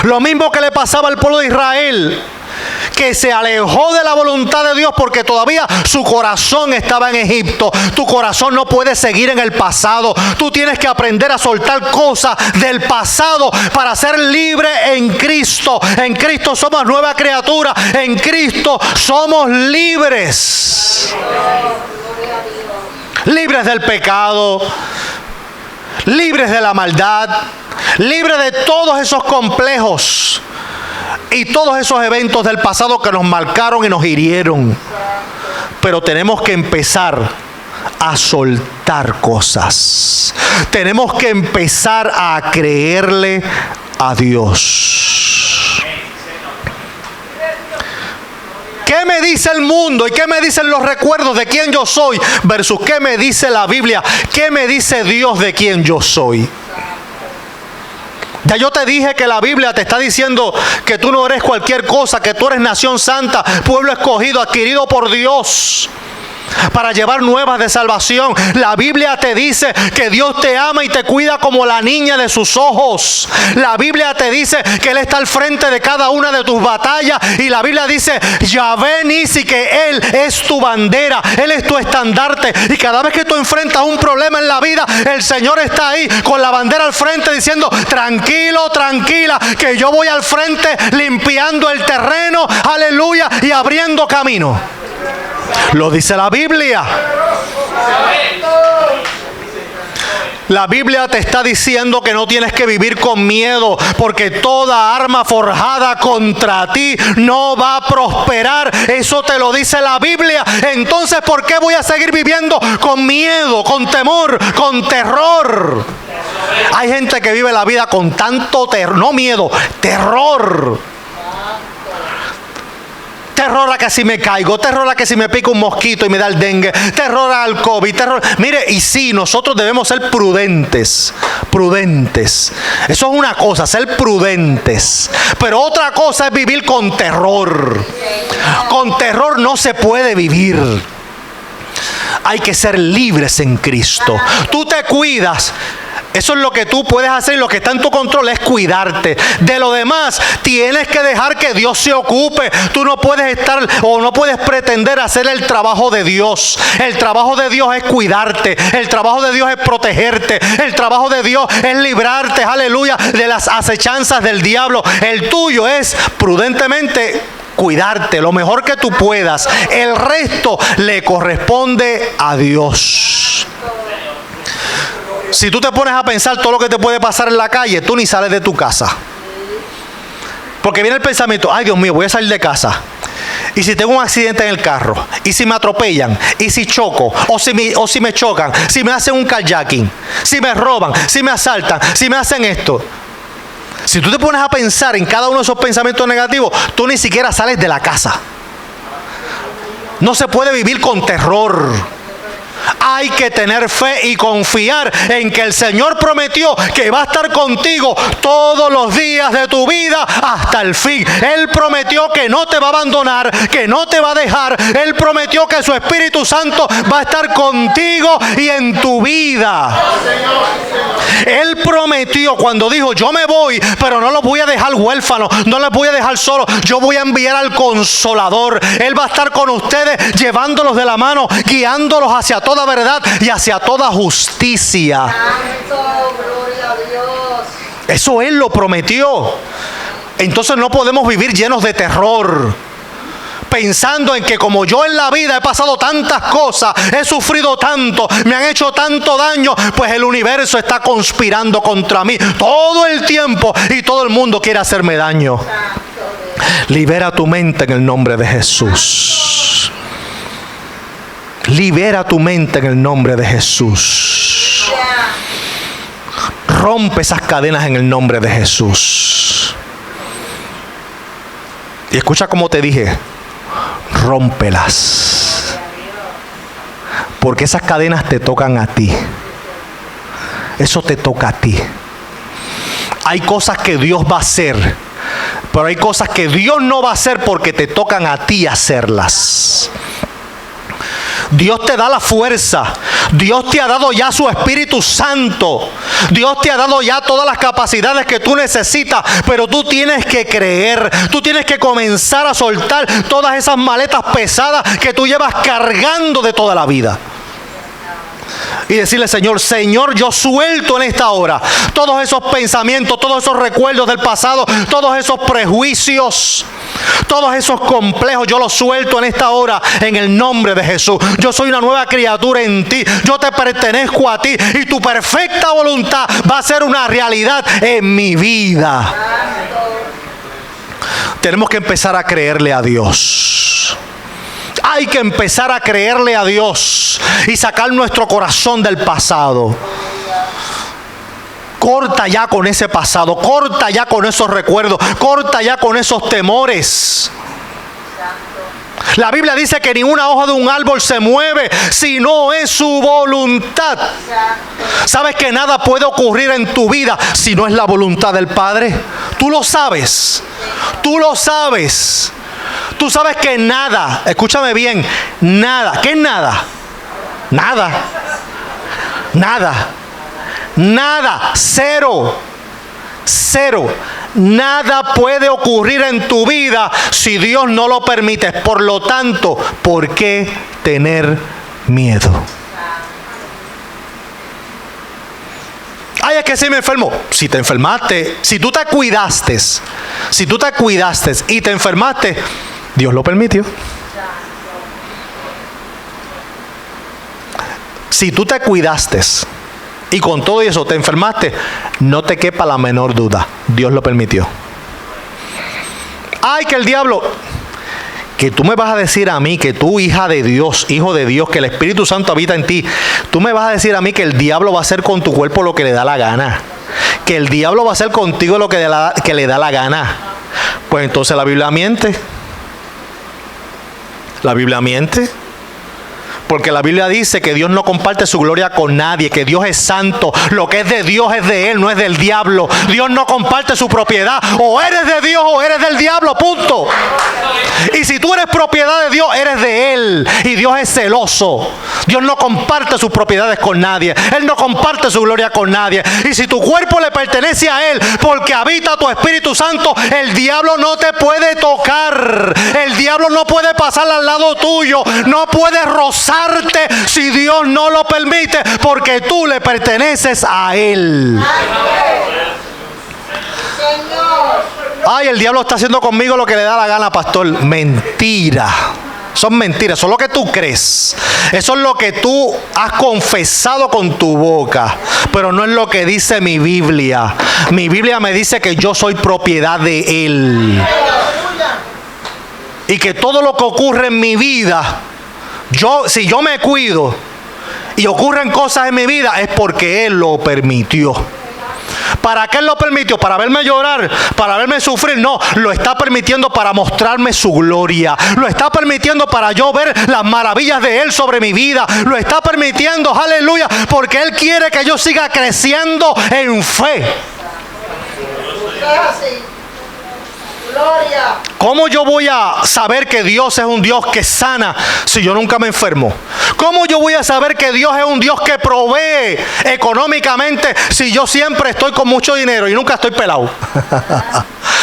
Lo mismo que le pasaba al pueblo de Israel, que se alejó de la voluntad de Dios porque todavía su corazón estaba en Egipto. Tu corazón no puede seguir en el pasado. Tú tienes que aprender a soltar cosas del pasado para ser libre en Cristo. En Cristo somos nueva criatura. En Cristo somos libres. Libres del pecado, libres de la maldad, libres de todos esos complejos y todos esos eventos del pasado que nos marcaron y nos hirieron. Pero tenemos que empezar a soltar cosas. Tenemos que empezar a creerle a Dios. ¿Qué me dice el mundo y qué me dicen los recuerdos de quién yo soy versus qué me dice la Biblia? ¿Qué me dice Dios de quién yo soy? Ya yo te dije que la Biblia te está diciendo que tú no eres cualquier cosa, que tú eres nación santa, pueblo escogido, adquirido por Dios para llevar nuevas de salvación. La Biblia te dice que Dios te ama y te cuida como la niña de sus ojos. La Biblia te dice que Él está al frente de cada una de tus batallas. Y la Biblia dice, Yahvé Nisi, que Él es tu bandera, Él es tu estandarte. Y cada vez que tú enfrentas un problema en la vida, el Señor está ahí con la bandera al frente diciendo, tranquilo, tranquila, que yo voy al frente limpiando el terreno, aleluya, y abriendo camino. Lo dice la Biblia. La Biblia te está diciendo que no tienes que vivir con miedo, porque toda arma forjada contra ti no va a prosperar. Eso te lo dice la Biblia. Entonces, ¿por qué voy a seguir viviendo con miedo, con temor, con terror? Hay gente que vive la vida con tanto terror, no miedo, terror. Terror a que si me caigo, terror a que si me pica un mosquito y me da el dengue, terror al COVID, terror. Mire, y sí, nosotros debemos ser prudentes. Eso es una cosa, ser prudentes. Pero otra cosa es vivir con terror. Con terror no se puede vivir. Hay que ser libres en Cristo. Tú te cuidas. Eso es lo que tú puedes hacer, y lo que está en tu control es cuidarte. De lo demás, tienes que dejar que Dios se ocupe. Tú no puedes estar o no puedes pretender hacer el trabajo de Dios. El trabajo de Dios es cuidarte. El trabajo de Dios es protegerte. El trabajo de Dios es librarte, aleluya, de las acechanzas del diablo. El tuyo es prudentemente cuidarte lo mejor que tú puedas. El resto le corresponde a Dios. Si tú te pones a pensar todo lo que te puede pasar en la calle, tú ni sales de tu casa. Porque viene el pensamiento, ay Dios mío, voy a salir de casa. Y si tengo un accidente en el carro, y si me atropellan, y si choco, o si me chocan, si me hacen un carjacking, si me roban, si me asaltan, si me hacen esto. Si tú te pones a pensar en cada uno de esos pensamientos negativos, tú ni siquiera sales de la casa. No se puede vivir con terror. Hay que tener fe y confiar en que el Señor prometió que va a estar contigo todos los días de tu vida hasta el fin. Él prometió que no te va a abandonar, que no te va a dejar. Él prometió que su Espíritu Santo va a estar contigo y en tu vida. Él prometió cuando dijo: yo me voy, pero no los voy a dejar huérfanos, no los voy a dejar solos. Yo voy a enviar al Consolador. Él va a estar con ustedes, llevándolos de la mano, guiándolos hacia toda verdad y hacia toda justicia. Santo, gloria a Dios. Eso Él lo prometió. Entonces no podemos vivir llenos de terror, pensando en que como yo en la vida he pasado tantas cosas, he sufrido tanto, me han hecho tanto daño, pues el universo está conspirando contra mí todo el tiempo y todo el mundo quiere hacerme daño. Libera tu mente en el nombre de Jesús. Libera tu mente en el nombre de Jesús. Rompe esas cadenas en el nombre de Jesús. Y escucha como te dije, rómpelas. Porque esas cadenas te tocan a ti. Eso te toca a ti. Hay cosas que Dios va a hacer, pero hay cosas que Dios no va a hacer porque te tocan a ti hacerlas. Dios te da la fuerza. Dios te ha dado ya su Espíritu Santo. Dios te ha dado ya todas las capacidades que tú necesitas, pero tú tienes que creer. Tú tienes que comenzar a soltar todas esas maletas pesadas que tú llevas cargando de toda la vida. Y decirle: Señor, yo suelto en esta hora todos esos pensamientos, todos esos recuerdos del pasado, todos esos prejuicios, todos esos complejos, yo los suelto en esta hora en el nombre de Jesús. Yo soy una nueva criatura en ti, yo te pertenezco a ti y tu perfecta voluntad va a ser una realidad en mi vida. Tenemos que empezar a creerle a Dios. Hay que empezar a creerle a Dios y sacar nuestro corazón del pasado. Corta ya con ese pasado, corta ya con esos recuerdos, corta ya con esos temores. La Biblia dice que ninguna hoja de un árbol se mueve si no es su voluntad. ¿Sabes que nada puede ocurrir en tu vida si no es la voluntad del Padre? Tú lo sabes. Tú lo sabes. Tú sabes que nada, escúchame bien, nada, ¿qué es nada? Nada, nada, nada, cero, nada puede ocurrir en tu vida si Dios no lo permite. Por lo tanto, ¿por qué tener miedo? Ay, es que si me enfermo. Si te enfermaste, si tú te cuidaste y te enfermaste, Dios lo permitió. Si tú te cuidaste y con todo eso te enfermaste, no te quepa la menor duda, Dios lo permitió. Ay, que el diablo, que tú me vas a decir a mí, que tú, hija de Dios, hijo de Dios, que el Espíritu Santo habita en ti, tú me vas a decir a mí que el diablo va a hacer con tu cuerpo lo que le da la gana, que el diablo va a hacer contigo lo que le da la gana. Pues entonces la Biblia miente. La Biblia miente. Porque la Biblia dice que Dios no comparte su gloria con nadie, que Dios es santo. Lo que es de Dios es de Él, no es del diablo. Dios no comparte su propiedad. O eres de Dios o eres del diablo, punto. Y si tú eres propiedad de Dios, eres de Él. Y Dios es celoso. Dios no comparte sus propiedades con nadie. Él no comparte su gloria con nadie. Y si tu cuerpo le pertenece a Él, porque habita tu Espíritu Santo, el diablo no te puede tocar. El diablo no puede pasar al lado tuyo. No puede rozarte si Dios no lo permite, porque tú le perteneces a Él. Ay, el diablo está haciendo conmigo lo que le da la gana, pastor. Mentira. Son mentiras, eso es lo que tú crees. Eso es lo que tú has confesado con tu boca. Pero no es lo que dice mi Biblia. Mi Biblia me dice que yo soy propiedad de Él. Y que todo lo que ocurre en mi vida, si yo me cuido y ocurren cosas en mi vida, es porque Él lo permitió. ¿Para qué Él lo permitió? ¿Para verme llorar? ¿Para verme sufrir? No, lo está permitiendo para mostrarme su gloria. Lo está permitiendo para yo ver las maravillas de Él sobre mi vida. Lo está permitiendo, aleluya, porque Él quiere que yo siga creciendo en fe. Gloria. ¿Cómo yo voy a saber que Dios es un Dios que sana si yo nunca me enfermo? ¿Cómo yo voy a saber que Dios es un Dios que provee económicamente si yo siempre estoy con mucho dinero y nunca estoy pelado?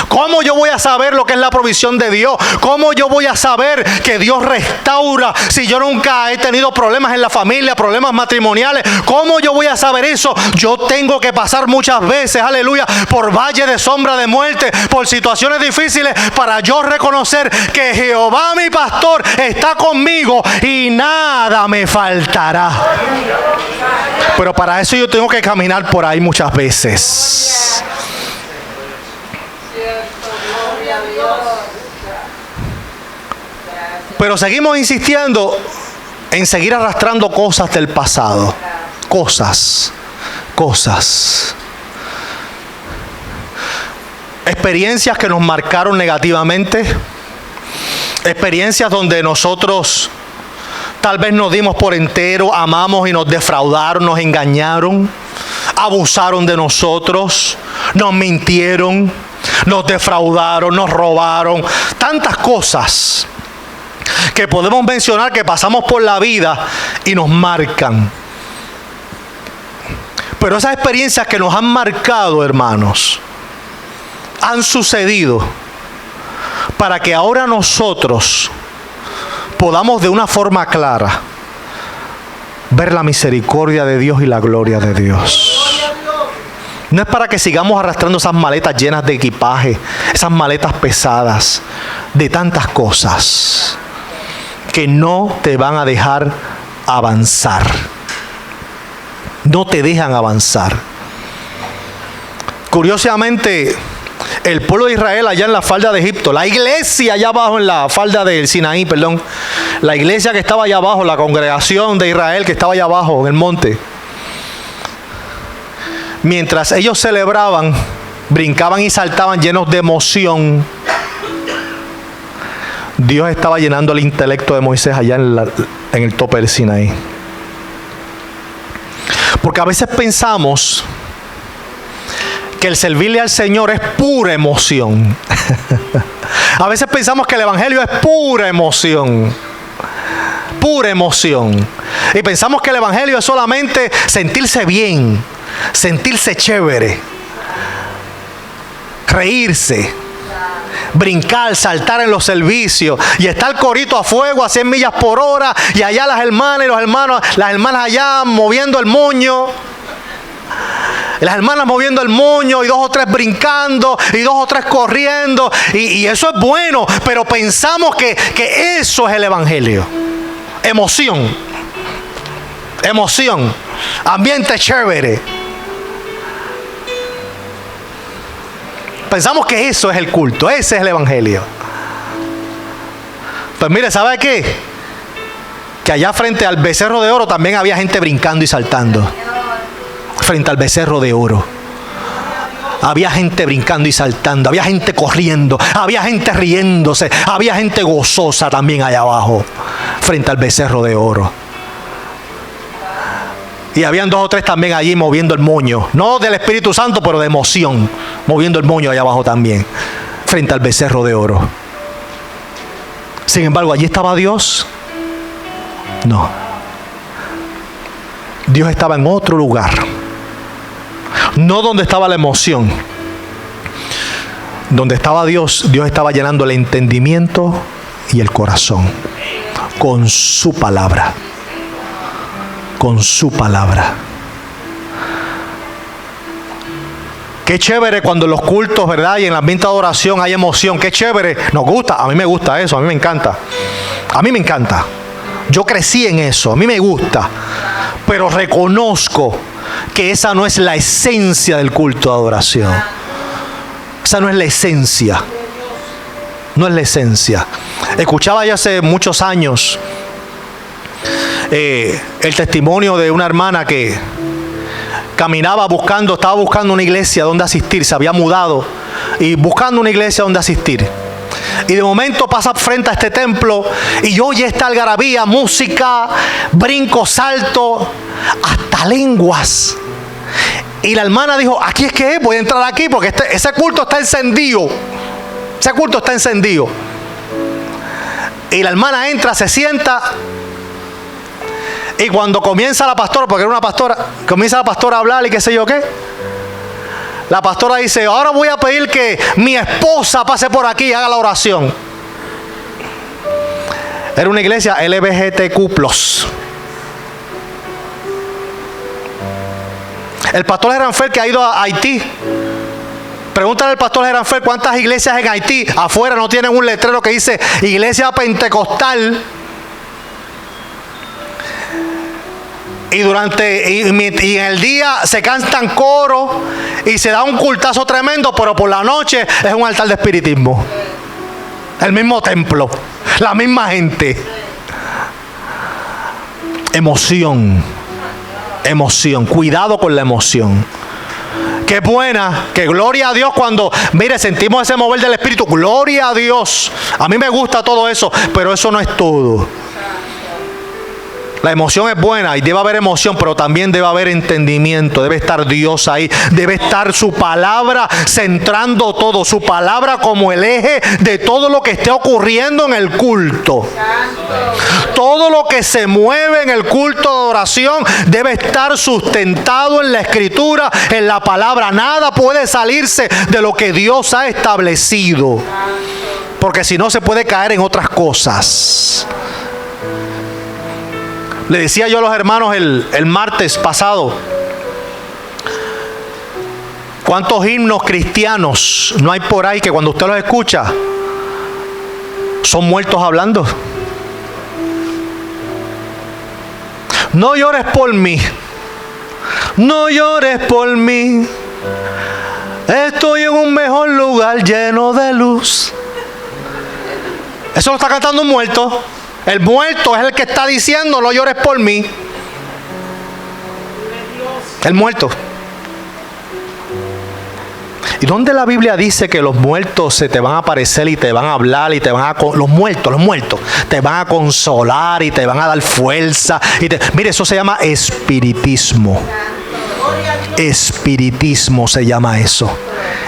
¿Cómo yo voy a saber lo que es la provisión de Dios? ¿Cómo yo voy a saber que Dios restaura si yo nunca he tenido problemas en la familia, problemas matrimoniales? ¿Cómo yo voy a saber eso? Yo tengo que pasar muchas veces, aleluya, por valle de sombra de muerte, por situaciones difíciles, para yo reconocer que Jehová mi pastor está conmigo y nada me faltará. Pero para eso yo tengo que caminar por ahí muchas veces. Pero seguimos insistiendo en seguir arrastrando cosas del pasado. Cosas. Experiencias que nos marcaron negativamente. Experiencias donde nosotros tal vez nos dimos por entero, amamos y nos defraudaron, nos engañaron, abusaron de nosotros, nos mintieron, nos defraudaron, nos robaron. Tantas cosas que podemos mencionar que pasamos por la vida y nos marcan. Pero esas experiencias que nos han marcado, hermanos, han sucedido para que ahora nosotros podamos de una forma clara ver la misericordia de Dios y la gloria de Dios. No es para que sigamos arrastrando esas maletas llenas de equipaje, esas maletas pesadas de tantas cosas que no te van a dejar avanzar. No te dejan avanzar. Curiosamente, el pueblo de Israel allá en la falda de Egipto, la iglesia allá abajo en la falda del Sinaí, la iglesia que estaba allá abajo, la congregación de Israel que estaba allá abajo en el monte, mientras ellos celebraban, brincaban y saltaban llenos de emoción, Dios estaba llenando el intelecto de Moisés allá en el tope del Sinaí. Porque a veces pensamos que el servirle al Señor es pura emoción. A veces pensamos que el evangelio es pura emoción. Pura emoción. Y pensamos que el evangelio es solamente sentirse bien, sentirse chévere, reírse, brincar, saltar en los servicios y estar corito a fuego a 100 millas por hora y allá las hermanas y los hermanos, las hermanas allá moviendo el moño. Las hermanas moviendo el moño y 2 o 3 brincando y 2 o 3 corriendo y eso es bueno, pero pensamos que eso es el evangelio. Emoción, ambiente chévere. Pensamos que eso es el culto, ese es el evangelio. Pues mire, ¿sabe qué? Que allá frente al becerro de oro también había gente brincando y saltando. Frente al becerro de oro había gente brincando y saltando, había gente corriendo, había gente riéndose, había gente gozosa también allá abajo, frente al becerro de oro. Y habían 2 o 3 también allí moviendo el moño, no del Espíritu Santo, pero de emoción, moviendo el moño allá abajo también, frente al becerro de oro. Sin embargo, ¿allí estaba Dios? No. Dios estaba en otro lugar. No donde estaba la emoción. Donde estaba Dios, Dios estaba llenando el entendimiento y el corazón con su palabra. Con su palabra. Qué chévere cuando en los cultos, ¿verdad? Y en el ambiente de adoración hay emoción. Qué chévere. Nos gusta. A mí me gusta eso. A mí me encanta. A mí me encanta. Yo crecí en eso. A mí me gusta. Pero reconozco que esa no es la esencia del culto de adoración. Esa no es la esencia. No es la esencia. Escuchaba ya hace muchos años el testimonio de una hermana que caminaba estaba buscando una iglesia donde asistir, se había mudado y buscando una iglesia donde asistir. Y de momento pasa frente a este templo y oye esta algarabía, música, brinco, salto, hasta lenguas. Y la hermana dijo, aquí es que voy a entrar aquí porque ese culto está encendido. Ese culto está encendido. Y la hermana entra, se sienta. Y cuando comienza la pastora, porque era una pastora, comienza la pastora a hablar y qué sé yo qué. La pastora dice, ahora voy a pedir que mi esposa pase por aquí y haga la oración. Era una iglesia LGBTQ+. El pastor Geranfer que ha ido a Haití. Pregúntale al pastor Geranfer cuántas iglesias en Haití afuera no tienen un letrero que dice iglesia pentecostal. Y en el día se cantan coros y se da un cultazo tremendo, pero por la noche es un altar de espiritismo. El mismo templo, la misma gente. Emoción, cuidado con la emoción. Qué buena, que gloria a Dios cuando, mire, sentimos ese mover del Espíritu. Gloria a Dios. A mí me gusta todo eso, pero eso no es todo. La emoción es buena y debe haber emoción, pero también debe haber entendimiento. Debe estar Dios ahí. Debe estar su palabra centrando todo. Su palabra como el eje de todo lo que esté ocurriendo en el culto. Todo lo que se mueve en el culto de oración debe estar sustentado en la Escritura, en la palabra. Nada puede salirse de lo que Dios ha establecido. Porque si no se puede caer en otras cosas. Le decía yo a los hermanos el martes pasado, ¿cuántos himnos cristianos no hay por ahí que cuando usted los escucha son muertos hablando? No llores por mí, no llores por mí, estoy en un mejor lugar lleno de luz. Eso lo está cantando un muerto. El muerto es el que está diciendo no llores por mí. El muerto. ¿Y dónde la Biblia dice que los muertos se te van a aparecer y te van a hablar y te van a... Los muertos te van a consolar y te van a dar fuerza? Mire, eso se llama espiritismo. Espiritismo se llama eso.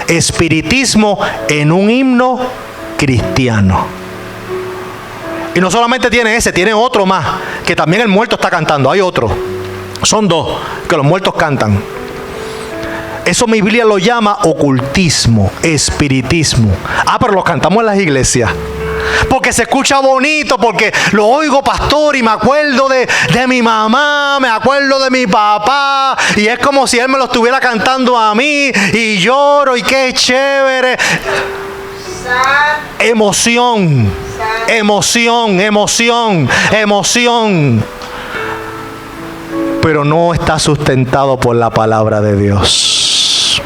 Espiritismo en un himno cristiano. Y no solamente tiene ese, tiene otro más, que también el muerto está cantando. Hay otro. Son dos que los muertos cantan. Eso mi Biblia lo llama ocultismo, espiritismo. Pero los cantamos en las iglesias. Porque se escucha bonito, porque lo oigo, pastor, y me acuerdo de mi mamá, me acuerdo de mi papá, y es como si él me lo estuviera cantando a mí, y lloro, y qué chévere. Emoción, pero no está sustentado por la palabra de Dios.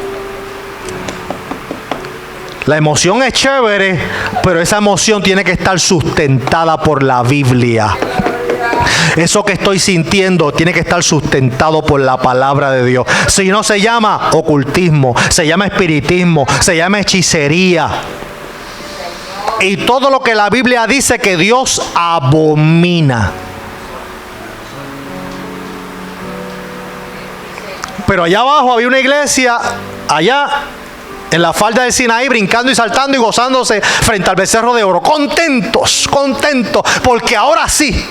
La emoción es chévere, pero esa emoción tiene que estar sustentada por la Biblia. Eso que estoy sintiendo tiene que estar sustentado por la palabra de Dios. Si no, se llama ocultismo, se llama espiritismo, se llama hechicería. Y todo lo que la Biblia dice que Dios abomina. Pero allá abajo había una iglesia, allá en la falda del Sinaí, brincando y saltando y gozándose frente al becerro de oro. Contentos, porque ahora sí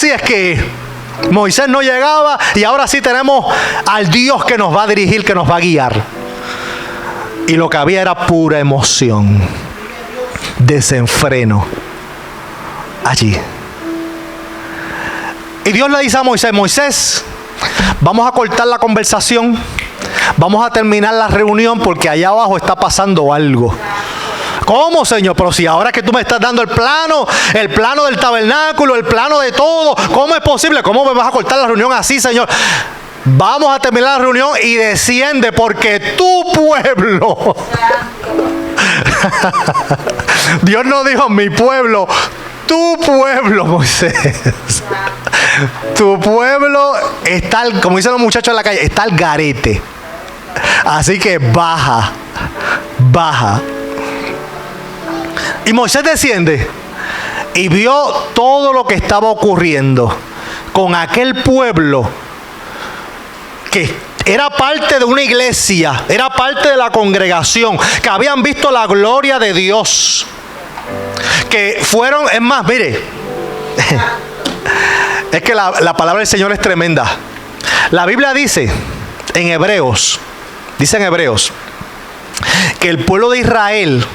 es que Moisés no llegaba y ahora sí tenemos al Dios que nos va a dirigir, que nos va a guiar. Y lo que había era pura emoción, desenfreno allí. Y Dios le dice a Moisés, vamos a cortar la conversación, vamos a terminar la reunión porque allá abajo está pasando algo. ¿Cómo, Señor? Pero si ahora que tú me estás dando el plano del tabernáculo, el plano de todo, ¿cómo es posible? ¿Cómo me vas a cortar la reunión así, Señor? Vamos a terminar la reunión y desciende porque tu pueblo... Dios no dijo mi pueblo, tu pueblo, Moisés. Tu pueblo está, como dicen los muchachos en la calle, está al garete. Así que baja. Y Moisés desciende y vio todo lo que estaba ocurriendo con aquel pueblo que era parte de una iglesia, era parte de la congregación, que habían visto la gloria de Dios, que fueron, es más, mire, es que la palabra del Señor es tremenda. La Biblia dice en Hebreos, que el pueblo de Israel,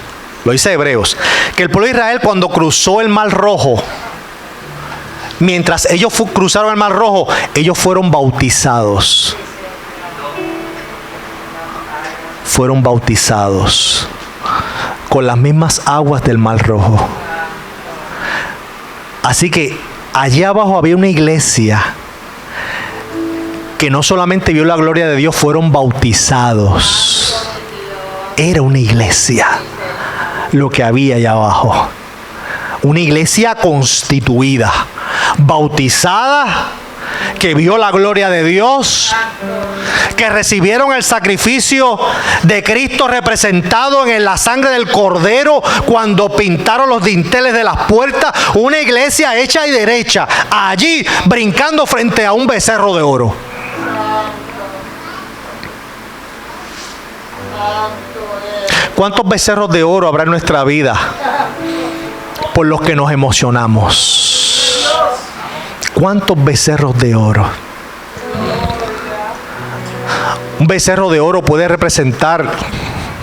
lo dice Hebreos, que el pueblo de Israel cuando cruzó el Mar Rojo, mientras ellos cruzaron el Mar Rojo, ellos fueron bautizados. Fueron bautizados con las mismas aguas del Mar Rojo. Así que allá abajo había una iglesia que no solamente vio la gloria de Dios, fueron bautizados. Era una iglesia lo que había allá abajo. Una iglesia constituida, bautizada, que vio la gloria de Dios, que recibieron el sacrificio de Cristo representado en la sangre del Cordero cuando pintaron los dinteles de las puertas. Una iglesia hecha y derecha, allí brincando frente a un becerro de oro. ¿Cuántos becerros de oro habrá en nuestra vida por los que nos emocionamos? ¿Cuántos becerros de oro? Un becerro de oro puede representar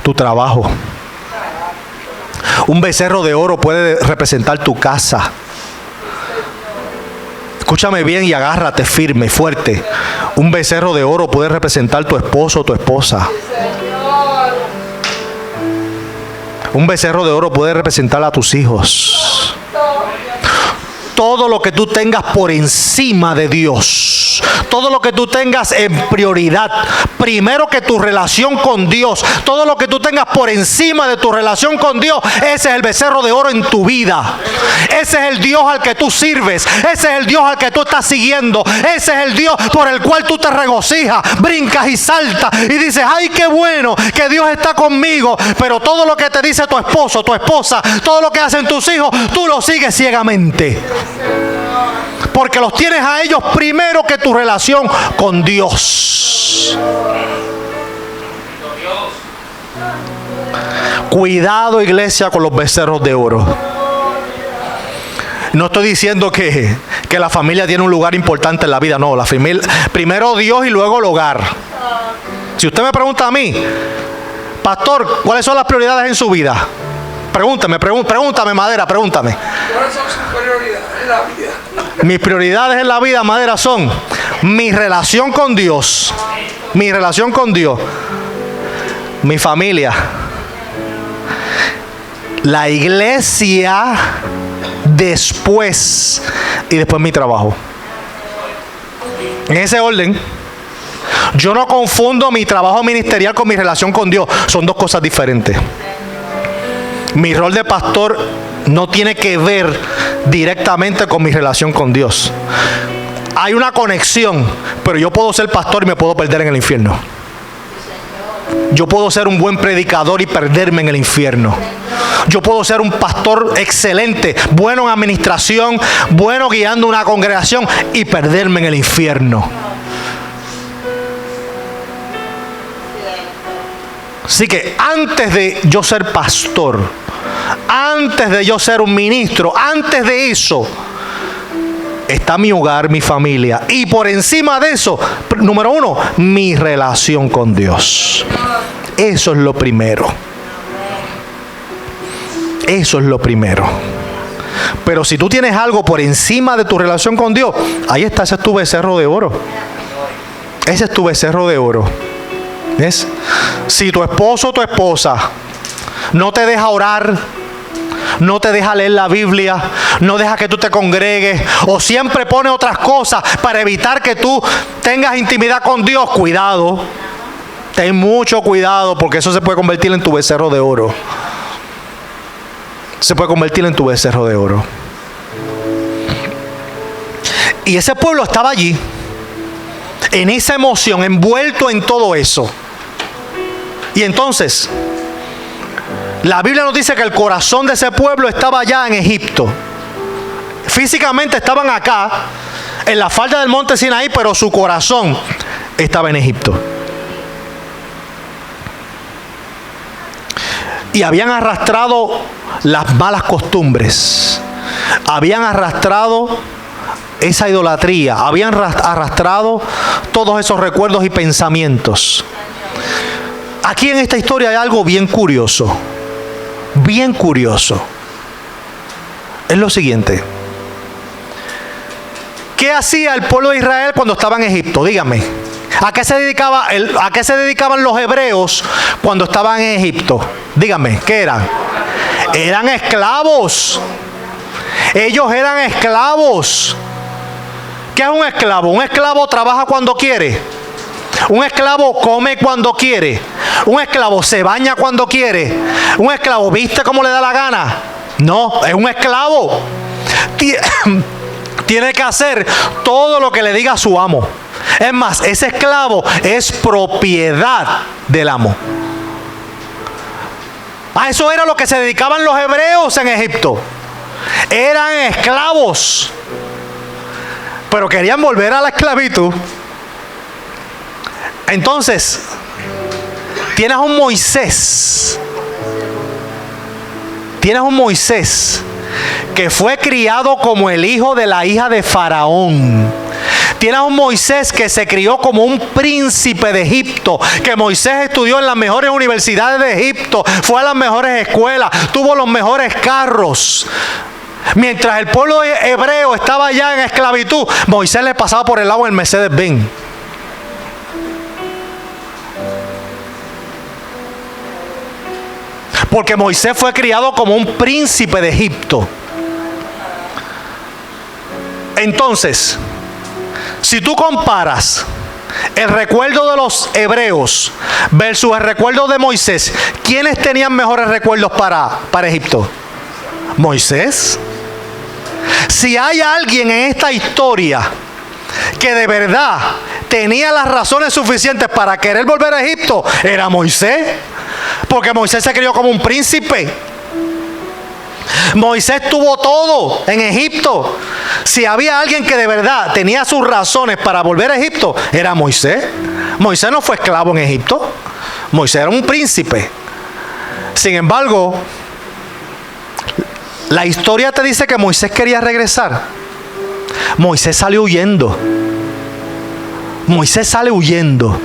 tu trabajo. Un becerro de oro puede representar tu casa. Escúchame bien y agárrate firme, fuerte. Un becerro de oro puede representar tu esposo o tu esposa. Un becerro de oro puede representar a tus hijos. Todo lo que tú tengas por encima de Dios, todo lo que tú tengas en prioridad, primero que tu relación con Dios, todo lo que tú tengas por encima de tu relación con Dios, ese es el becerro de oro en tu vida. Ese es el Dios al que tú sirves, ese es el Dios al que tú estás siguiendo, ese es el Dios por el cual tú te regocijas, brincas y saltas y dices, ay, qué bueno que Dios está conmigo. Pero todo lo que te dice tu esposo, tu esposa, todo lo que hacen tus hijos, tú lo sigues ciegamente, porque los tienes a ellos primero que tu relación con Dios. Cuidado, iglesia, con los becerros de oro. No estoy diciendo que la familia tiene un lugar importante en la vida. No, la familia, primero Dios y luego el hogar. Si usted me pregunta a mí, pastor, ¿cuáles son las prioridades en su vida? Pregúntame, Madera, pregúntame. ¿Cuáles son sus prioridades en la vida? Mis prioridades en la vida, Madera, son mi relación con Dios, mi familia, la iglesia, después mi trabajo. En ese orden. Yo no confundo mi trabajo ministerial con mi relación con Dios. Son dos cosas diferentes. Mi rol de pastor no tiene que ver directamente con mi relación con Dios. Hay una conexión, pero yo puedo ser pastor y me puedo perder en el infierno. Yo puedo ser un buen predicador y perderme en el infierno. Yo puedo ser un pastor excelente, bueno en administración, bueno guiando una congregación y perderme en el infierno. Así que antes de yo ser pastor, antes de yo ser un ministro, antes de eso, está mi hogar, mi familia. Y por encima de eso, número uno, mi relación con Dios. Eso es lo primero. Eso es lo primero. Pero si tú tienes algo por encima de tu relación con Dios, ahí está, ese es tu becerro de oro. Ese es tu becerro de oro. ¿Ves? Si tu esposo o tu esposa no te deja orar, no te deja leer la Biblia, no deja que tú te congregues, o siempre pone otras cosas para evitar que tú tengas intimidad con Dios, cuidado. Ten mucho cuidado, porque eso se puede convertir en tu becerro de oro. Se puede convertir en tu becerro de oro. Y ese pueblo estaba allí, en esa emoción, envuelto en todo eso. Y entonces, la Biblia nos dice que el corazón de ese pueblo estaba allá en Egipto. Físicamente estaban acá, en la falda del monte Sinaí, pero su corazón estaba en Egipto. Y habían arrastrado las malas costumbres, habían arrastrado esa idolatría, habían arrastrado todos esos recuerdos y pensamientos. Aquí en esta historia hay algo bien curioso, bien curioso. Es lo siguiente. ¿Qué hacía el pueblo de Israel cuando estaba en Egipto? Dígame. ¿A qué se dedicaban los hebreos cuando estaban en Egipto? Dígame, ¿qué eran? Eran esclavos. Ellos eran esclavos. ¿Qué es un esclavo? Un esclavo trabaja cuando quiere. Un esclavo come cuando quiere. Un esclavo se baña cuando quiere. Un esclavo viste como le da la gana. No, es un esclavo. Tiene que hacer todo lo que le diga su amo. Es más, ese esclavo es propiedad del amo. A eso era lo que se dedicaban los hebreos en Egipto. Eran esclavos, pero querían volver a la esclavitud. Entonces, tienes un Moisés. Tienes un Moisés que fue criado como el hijo de la hija de Faraón. Tienes un Moisés que se crió como un príncipe de Egipto, que Moisés estudió en las mejores universidades de Egipto, fue a las mejores escuelas, tuvo los mejores carros. Mientras el pueblo hebreo estaba allá en esclavitud, Moisés le pasaba por el lado el Mercedes-Benz. Porque Moisés fue criado como un príncipe de Egipto. Entonces, si tú comparas el recuerdo de los hebreos versus el recuerdo de Moisés, ¿quiénes tenían mejores recuerdos para Egipto? Moisés. Si hay alguien en esta historia que de verdad tenía las razones suficientes para querer volver a Egipto, era Moisés. Porque Moisés se crió como un príncipe. Moisés tuvo todo en Egipto. Si había alguien que de verdad tenía sus razones para volver a Egipto, era Moisés. Moisés no fue esclavo en Egipto. Moisés era un príncipe. Sin embargo, la historia te dice que Moisés quería regresar. Moisés salió huyendo. Moisés sale huyendo.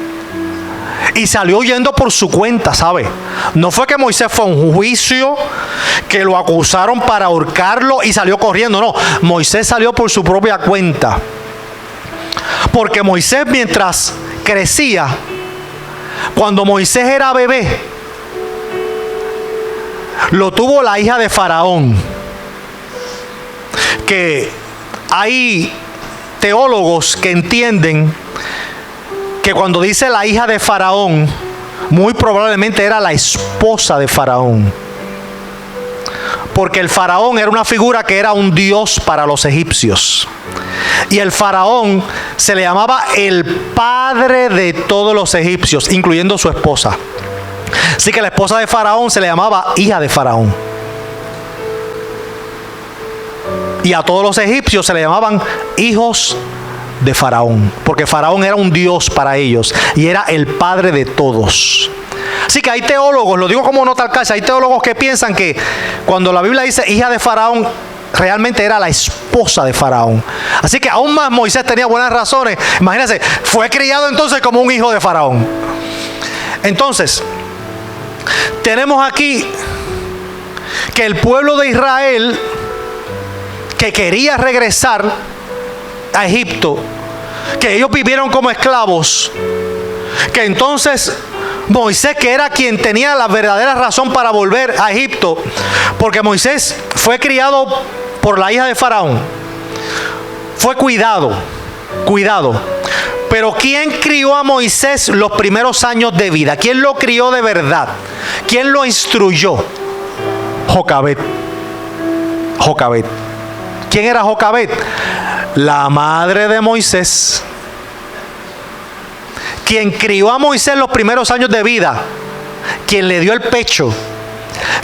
Y salió huyendo por su cuenta, ¿sabe? No fue que Moisés fue a un juicio, que lo acusaron para ahorcarlo y salió corriendo. No, Moisés salió por su propia cuenta. Porque Moisés, mientras crecía, cuando Moisés era bebé, lo tuvo la hija de Faraón. Que hay teólogos que entienden que cuando dice la hija de Faraón, muy probablemente era la esposa de Faraón. Porque el Faraón era una figura que era un dios para los egipcios. Y el Faraón se le llamaba el padre de todos los egipcios, incluyendo su esposa. Así que la esposa de Faraón se le llamaba hija de Faraón. Y a todos los egipcios se le llamaban hijos de Faraón, porque Faraón era un dios para ellos y era el padre de todos. Así que hay teólogos, lo digo como nota al caso, hay teólogos que piensan que cuando la Biblia dice hija de Faraón, realmente era la esposa de Faraón. Así que aún más Moisés tenía buenas razones. Imagínense, fue criado entonces como un hijo de Faraón. Entonces, tenemos aquí que el pueblo de Israel, que quería regresar a Egipto, que ellos vivieron como esclavos, que entonces Moisés, que era quien tenía la verdadera razón para volver a Egipto, porque Moisés fue criado por la hija de Faraón, fue cuidado, pero ¿quién crió a Moisés los primeros años de vida? ¿Quién lo crió de verdad? ¿Quién lo instruyó? Jocabed. ¿Quién era Jocabed? La madre de Moisés, quien crió a Moisés los primeros años de vida, quien le dio el pecho,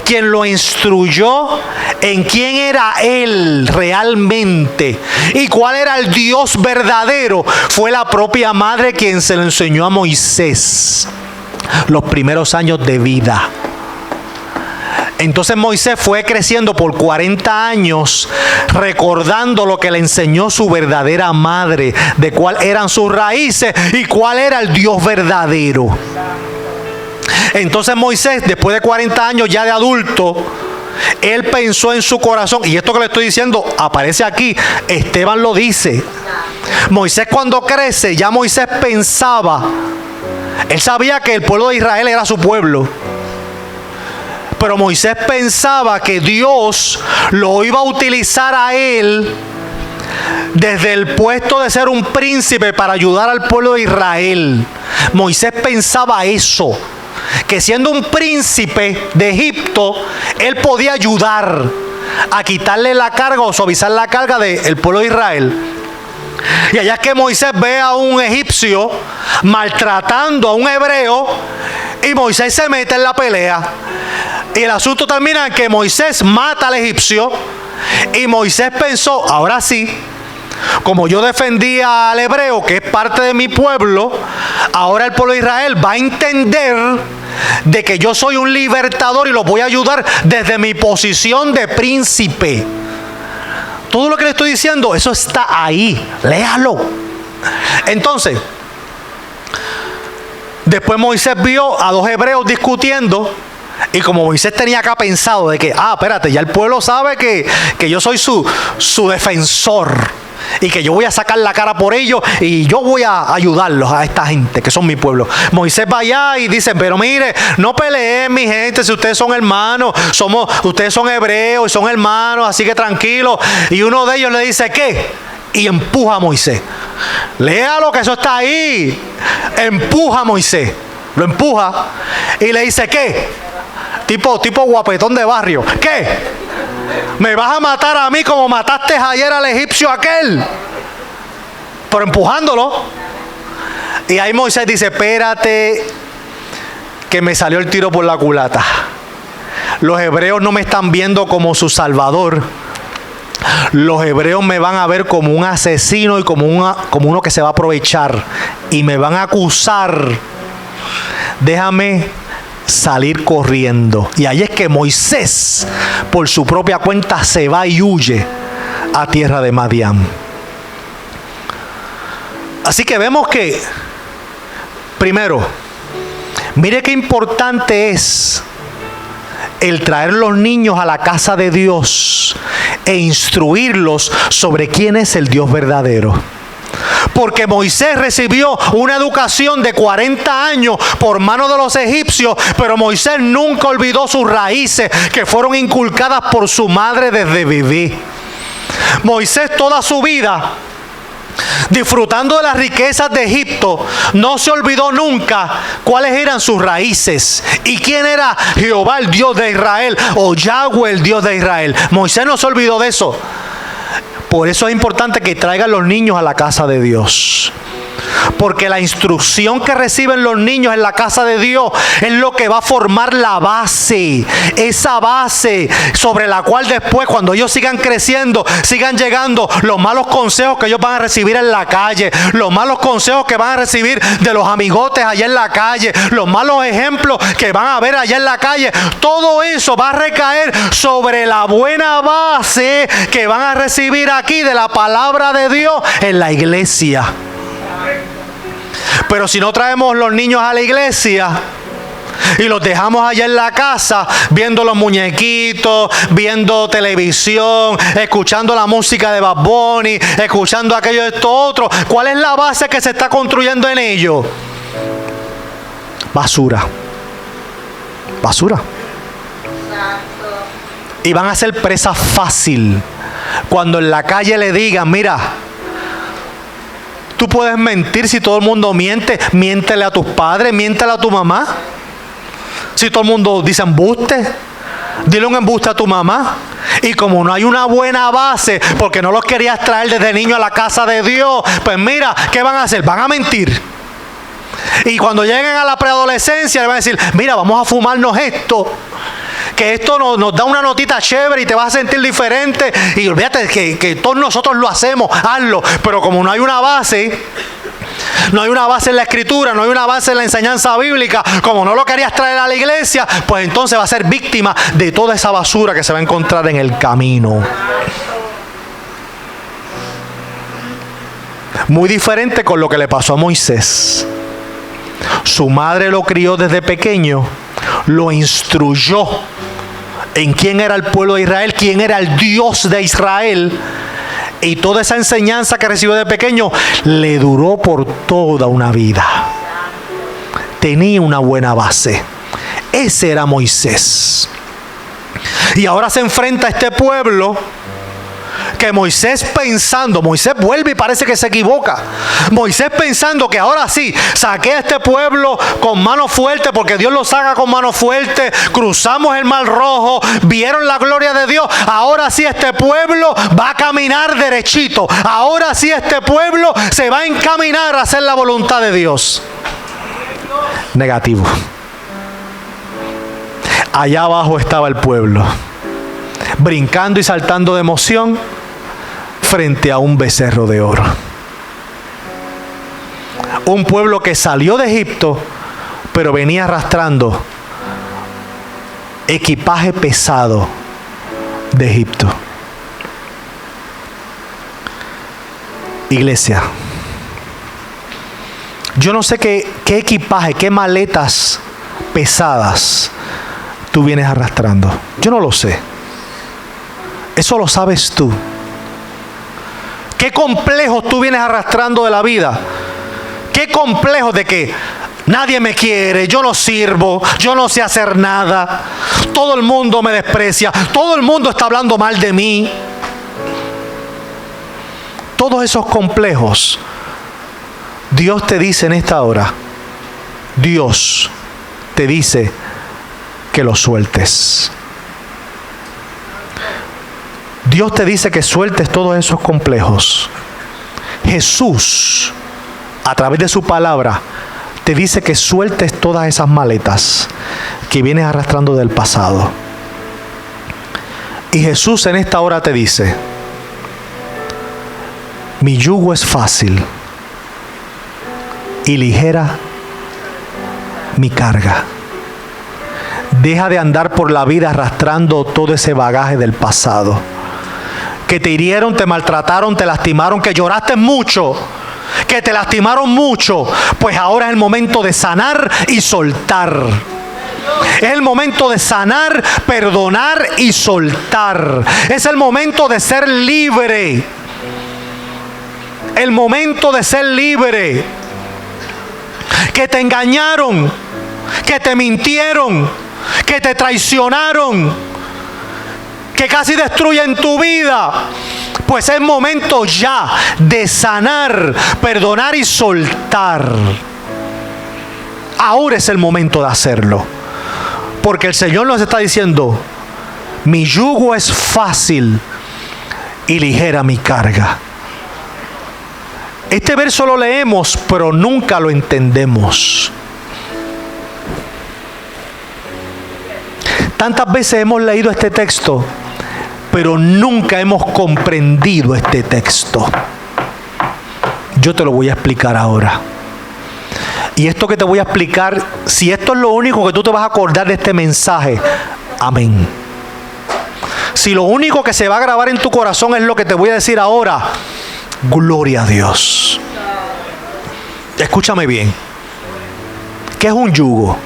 quien lo instruyó en quién era él realmente y cuál era el Dios verdadero, fue la propia madre quien se lo enseñó a Moisés los primeros años de vida. Entonces Moisés fue creciendo por 40 años recordando lo que le enseñó su verdadera madre, de cuál eran sus raíces y cuál era el Dios verdadero. Entonces Moisés, después de 40 años ya de adulto, él pensó en su corazón, y esto que le estoy diciendo aparece aquí, Esteban lo dice. Moisés cuando crece, ya Moisés pensaba, él sabía que el pueblo de Israel era su pueblo, pero Moisés pensaba que Dios lo iba a utilizar a él desde el puesto de ser un príncipe para ayudar al pueblo de Israel. Moisés pensaba eso, que siendo un príncipe de Egipto, él podía ayudar a quitarle la carga o suavizar la carga del pueblo de Israel. Y allá es que Moisés ve a un egipcio maltratando a un hebreo y Moisés se mete en la pelea. Y el asunto termina en que Moisés mata al egipcio y Moisés pensó, ahora sí, como yo defendía al hebreo, que es parte de mi pueblo, ahora el pueblo de Israel va a entender de que yo soy un libertador y los voy a ayudar desde mi posición de príncipe. Todo lo que le estoy diciendo, eso está ahí, léalo. Entonces, después Moisés vio a dos hebreos discutiendo. Y como Moisés tenía acá pensado de que, espérate, ya el pueblo sabe que yo soy su defensor y que yo voy a sacar la cara por ellos y yo voy a ayudarlos a esta gente que son mi pueblo. Moisés va allá y dice, pero mire, no peleen mi gente, si ustedes son hermanos, ustedes son hebreos y son hermanos, así que tranquilos. Y uno de ellos le dice, ¿qué? Y empuja a Moisés. Léalo que eso está ahí. Empuja a Moisés. Lo empuja y le dice, ¿qué? Tipo guapetón de barrio. ¿Qué? ¿Me vas a matar a mí como mataste ayer al egipcio aquel? Pero empujándolo. Y ahí Moisés dice, espérate, que me salió el tiro por la culata. Los hebreos no me están viendo como su salvador. Los hebreos me van a ver como un asesino y como uno que se va a aprovechar. Y me van a acusar. Déjame salir corriendo. Y ahí es que Moisés, por su propia cuenta, se va y huye a tierra de Madián. Así que vemos que, primero, mire qué importante es el traer los niños a la casa de Dios e instruirlos sobre quién es el Dios verdadero. Porque Moisés recibió una educación de 40 años por mano de los egipcios, pero Moisés nunca olvidó sus raíces que fueron inculcadas por su madre desde bebé. Moisés toda su vida, disfrutando de las riquezas de Egipto, no se olvidó nunca cuáles eran sus raíces y quién era Jehová el Dios de Israel o Yahweh el Dios de Israel. Moisés no se olvidó de eso. Por eso es importante que traigan los niños a la casa de Dios. Porque la instrucción que reciben los niños en la casa de Dios es lo que va a formar la base. Esa base sobre la cual después, cuando ellos sigan creciendo, sigan llegando los malos consejos que ellos van a recibir en la calle, los malos consejos que van a recibir de los amigotes allá en la calle, los malos ejemplos que van a ver allá en la calle. Todo eso va a recaer sobre la buena base que van a recibir aquí de la palabra de Dios en la iglesia. Pero si no traemos los niños a la iglesia y los dejamos allá en la casa viendo los muñequitos, viendo televisión, escuchando la música de Bad Bunny, escuchando aquello, esto, otro, ¿cuál es la base que se está construyendo en ellos? Basura. Basura. Y van a ser presa fácil cuando en la calle le digan, mira, tú puedes mentir si todo el mundo miente. Miéntele a tus padres, miéntele a tu mamá. Si todo el mundo dice embuste, dile un embuste a tu mamá. Y como no hay una buena base, porque no los querías traer desde niño a la casa de Dios, pues mira, ¿qué van a hacer? Van a mentir. Y cuando lleguen a la preadolescencia, le van a decir, mira, vamos a fumarnos esto. Que esto nos da una notita chévere y te vas a sentir diferente. Y olvídate que todos nosotros lo hacemos, hazlo. Pero como no hay una base, no hay una base en la escritura, no hay una base en la enseñanza bíblica, como no lo querías traer a la iglesia, pues entonces va a ser víctima de toda esa basura que se va a encontrar en el camino. Muy diferente con lo que le pasó a Moisés. Su madre lo crió desde pequeño, lo instruyó en quién era el pueblo de Israel, quién era el Dios de Israel. Y toda esa enseñanza que recibió de pequeño le duró por toda una vida. Tenía una buena base. Ese era Moisés. Y ahora se enfrenta a este pueblo que Moisés vuelve y parece que se equivoca. Moisés pensando que ahora sí, saqué a este pueblo con mano fuerte, porque Dios lo saca con mano fuerte, cruzamos el Mar Rojo, vieron la gloria de Dios, ahora sí este pueblo va a caminar derechito, ahora sí este pueblo se va a encaminar a hacer la voluntad de Dios. Negativo. Allá abajo estaba el pueblo, brincando y saltando de emoción frente a un becerro de oro. Un pueblo que salió de Egipto, pero venía arrastrando equipaje pesado de Egipto. Iglesia, yo no sé qué equipaje, qué maletas pesadas tú vienes arrastrando. Yo no lo sé. Eso lo sabes tú. ¿Qué complejos tú vienes arrastrando de la vida? ¿Qué complejos de que nadie me quiere, yo no sirvo, yo no sé hacer nada, todo el mundo me desprecia, todo el mundo está hablando mal de mí? Todos esos complejos, Dios te dice en esta hora, Dios te dice que los sueltes. Dios te dice que sueltes todos esos complejos. Jesús, a través de su palabra, te dice que sueltes todas esas maletas que vienes arrastrando del pasado. Y Jesús en esta hora te dice, mi yugo es fácil y ligera mi carga. Deja de andar por la vida arrastrando todo ese bagaje del pasado. Que te hirieron, te maltrataron, te lastimaron, que lloraste mucho, que te lastimaron mucho. Pues ahora es el momento de sanar y soltar. Es el momento de sanar, perdonar y soltar. Es el momento de ser libre. El momento de ser libre. Que te engañaron, que te mintieron, que te traicionaron, que casi destruyen tu vida, pues es momento ya de sanar, perdonar y soltar. Ahora es el momento de hacerlo, porque el Señor nos está diciendo, mi yugo es fácil y ligera mi carga. Este verso lo leemos, pero nunca lo entendemos. Tantas veces hemos leído este texto, pero nunca hemos comprendido este texto. Yo te lo voy a explicar ahora. Y esto que te voy a explicar, si esto es lo único que tú te vas a acordar de este mensaje, amén. Si lo único que se va a grabar en tu corazón es lo que te voy a decir ahora, gloria a Dios. Escúchame bien. ¿Qué es un yugo?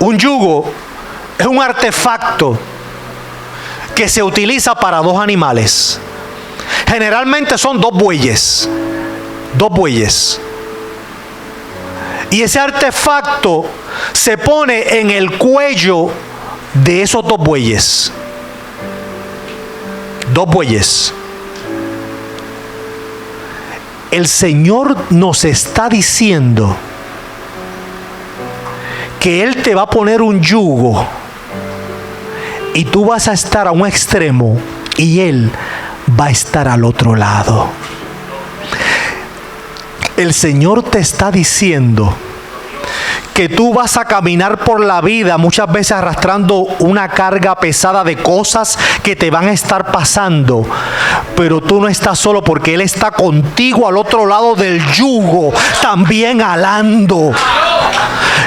Un yugo es un artefacto que se utiliza para dos animales. Generalmente son dos bueyes. Dos bueyes. Y ese artefacto se pone en el cuello de esos dos bueyes. Dos bueyes. El Señor nos está diciendo que Él te va a poner un yugo Y tú vas a estar a un extremo y Él va a estar al otro lado. El Señor te está diciendo que tú vas a caminar por la vida muchas veces arrastrando una carga pesada de cosas que te van a estar pasando, pero tú no estás solo, porque Él está contigo al otro lado del yugo, también alando.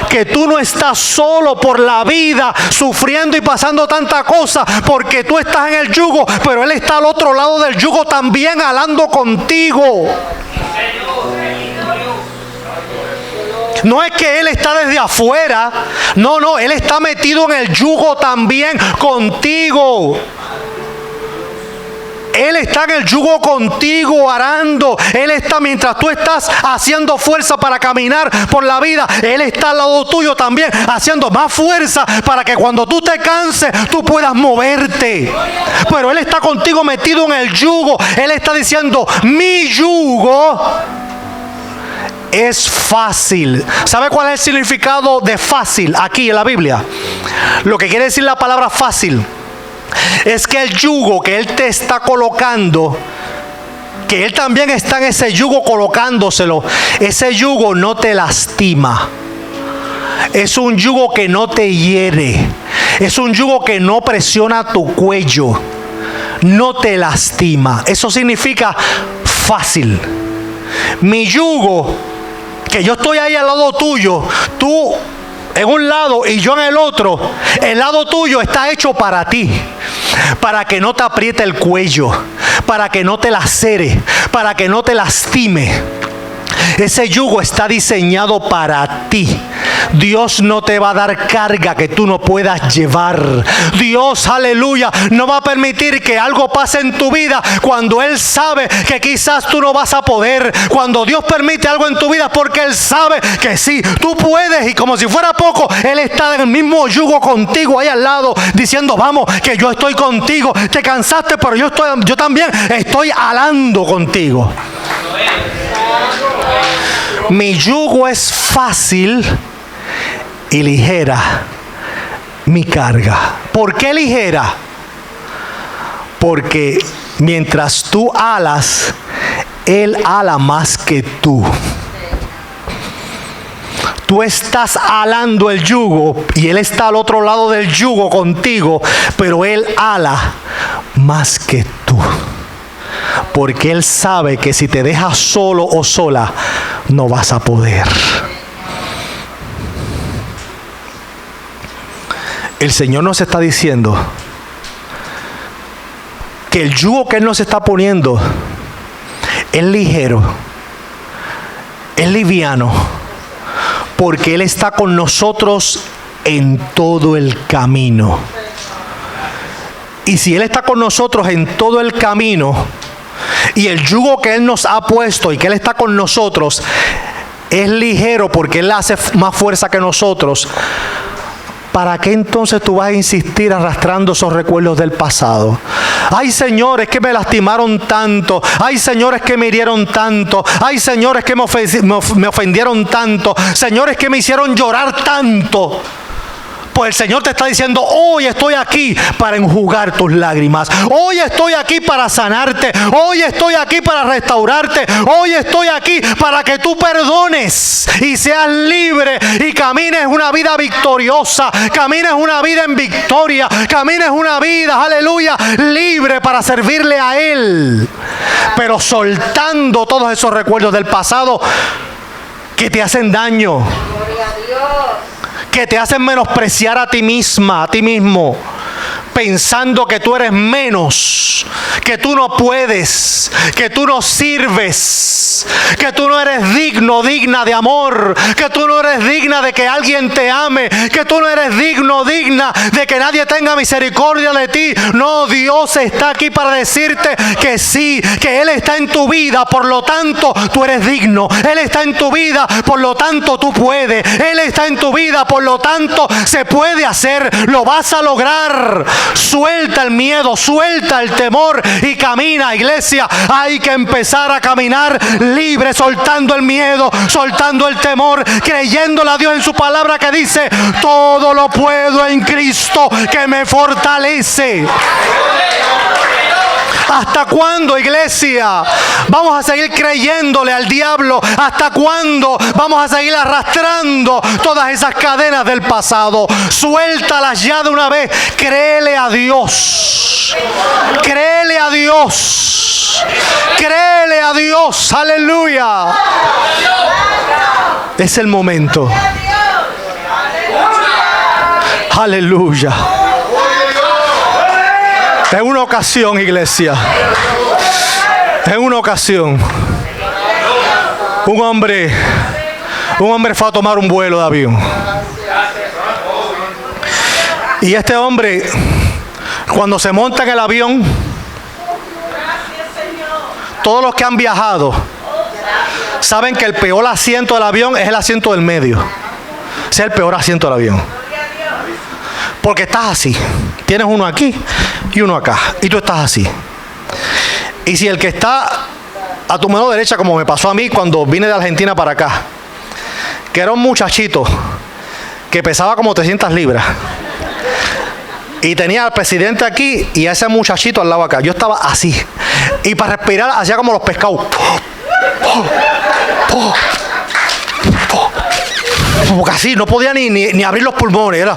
Que tú no estás solo por la vida sufriendo y pasando tanta cosa, porque tú estás en el yugo, pero Él está al otro lado del yugo también alando contigo. No es que Él está desde afuera, no, Él está metido en el yugo también contigo. Él está en el yugo contigo, arando. Él está, mientras tú estás haciendo fuerza para caminar por la vida, Él está al lado tuyo también, haciendo más fuerza para que cuando tú te canses, tú puedas moverte. Pero Él está contigo metido en el yugo. Él está diciendo, mi yugo es fácil. ¿Sabe cuál es el significado de fácil aquí en la Biblia? Lo que quiere decir la palabra fácil es que el yugo que Él te está colocando, que Él también está en ese yugo colocándoselo, ese yugo no te lastima. Es un yugo que no te hiere. Es un yugo que no presiona tu cuello. No te lastima. Eso significa fácil. Mi yugo, que yo estoy ahí al lado tuyo, tú en un lado y yo en el otro, el lado tuyo está hecho para ti, para que no te apriete el cuello, para que no te lacere, para que no te lastime. Ese yugo está diseñado para ti. Dios no te va a dar carga que tú no puedas llevar. Dios, aleluya, no va a permitir que algo pase en tu vida cuando Él sabe que quizás tú no vas a poder. Cuando Dios permite algo en tu vida, porque Él sabe que sí, tú puedes. Y como si fuera poco, Él está en el mismo yugo contigo ahí al lado, diciendo, vamos, que yo estoy contigo. Te cansaste, pero yo también estoy alando contigo. Mi yugo es fácil y ligera mi carga. ¿Por qué ligera? Porque mientras tú alas, Él ala más que tú. Tú estás alando el yugo y Él está al otro lado del yugo contigo, pero Él ala más que tú. Porque Él sabe que si te dejas solo o sola, no vas a poder. El Señor nos está diciendo que el yugo que Él nos está poniendo es ligero, es liviano, porque Él está con nosotros en todo el camino. Y si Él está con nosotros en todo el camino, y el yugo que Él nos ha puesto y que Él está con nosotros es ligero porque Él hace más fuerza que nosotros, ¿para qué entonces tú vas a insistir arrastrando esos recuerdos del pasado? Ay, señores, que me lastimaron tanto. Ay, señores, que me hirieron tanto. Ay, señores, que me ofendieron tanto. Señores, que me hicieron llorar tanto. Pues el Señor te está diciendo, hoy estoy aquí para enjugar tus lágrimas. Hoy estoy aquí para sanarte. Hoy estoy aquí para restaurarte. Hoy estoy aquí para que tú perdones y seas libre y camines una vida victoriosa. Camines una vida en victoria. Camines una vida, aleluya, libre para servirle a Él. Pero soltando todos esos recuerdos del pasado que te hacen daño. Gloria a Dios. Que te hacen menospreciar a ti misma, a ti mismo, pensando que tú eres menos, que tú no puedes, que tú no sirves, que tú no eres digno, digna de amor, que tú no eres digna de que alguien te ame, que tú no eres digno, digna de que nadie tenga misericordia de ti. No, Dios está aquí para decirte que sí, que Él está en tu vida, por lo tanto tú eres digno. Él está en tu vida, por lo tanto tú puedes. Él está en tu vida, por lo tanto se puede hacer, lo vas a lograr. Suelta el miedo, suelta el temor y camina, iglesia. Hay que empezar a caminar libre, soltando el miedo, soltando el temor, creyéndole a Dios en su palabra que dice: todo lo puedo en Cristo que me fortalece. ¿Hasta cuándo, iglesia, vamos a seguir creyéndole al diablo? ¿Hasta cuándo vamos a seguir arrastrando todas esas cadenas del pasado? Suéltalas ya de una vez. Créele a Dios. Créele a Dios. Créele a Dios. Aleluya. Es el momento. Aleluya. En una ocasión, iglesia, en una ocasión, un hombre fue a tomar un vuelo de avión. Y este hombre, cuando se monta en el avión, todos los que han viajado saben que el peor asiento del avión es el asiento del medio. Ese es el peor asiento del avión. Porque estás así. Tienes uno aquí y uno acá. Y tú estás así. Y si el que está a tu mano derecha, como me pasó a mí cuando vine de Argentina para acá, que era un muchachito que pesaba como 300 libras. Y tenía al presidente aquí y a ese muchachito al lado acá. Yo estaba así. Y para respirar hacía como los pescados. Porque así, no podía ni abrir los pulmones. Era...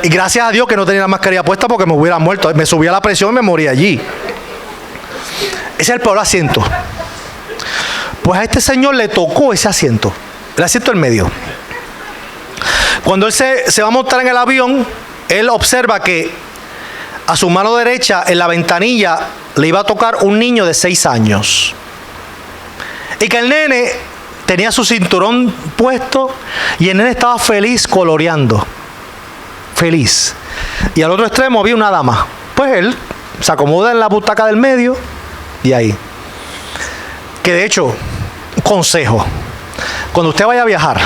Y gracias a Dios que no tenía la mascarilla puesta, porque me hubiera muerto. Me subía la presión y me moría allí. Ese es el peor asiento. Pues a este señor le tocó ese asiento. El asiento del medio. Cuando él se va a montar en el avión, él observa que a su mano derecha, en la ventanilla, le iba a tocar un niño de 6 años. Y que el nene tenía su cinturón puesto y el nene estaba feliz coloreando. Feliz. Y al otro extremo había una dama. Pues él se acomoda en la butaca del medio y ahí. Que de hecho, un consejo. Cuando usted vaya a viajar,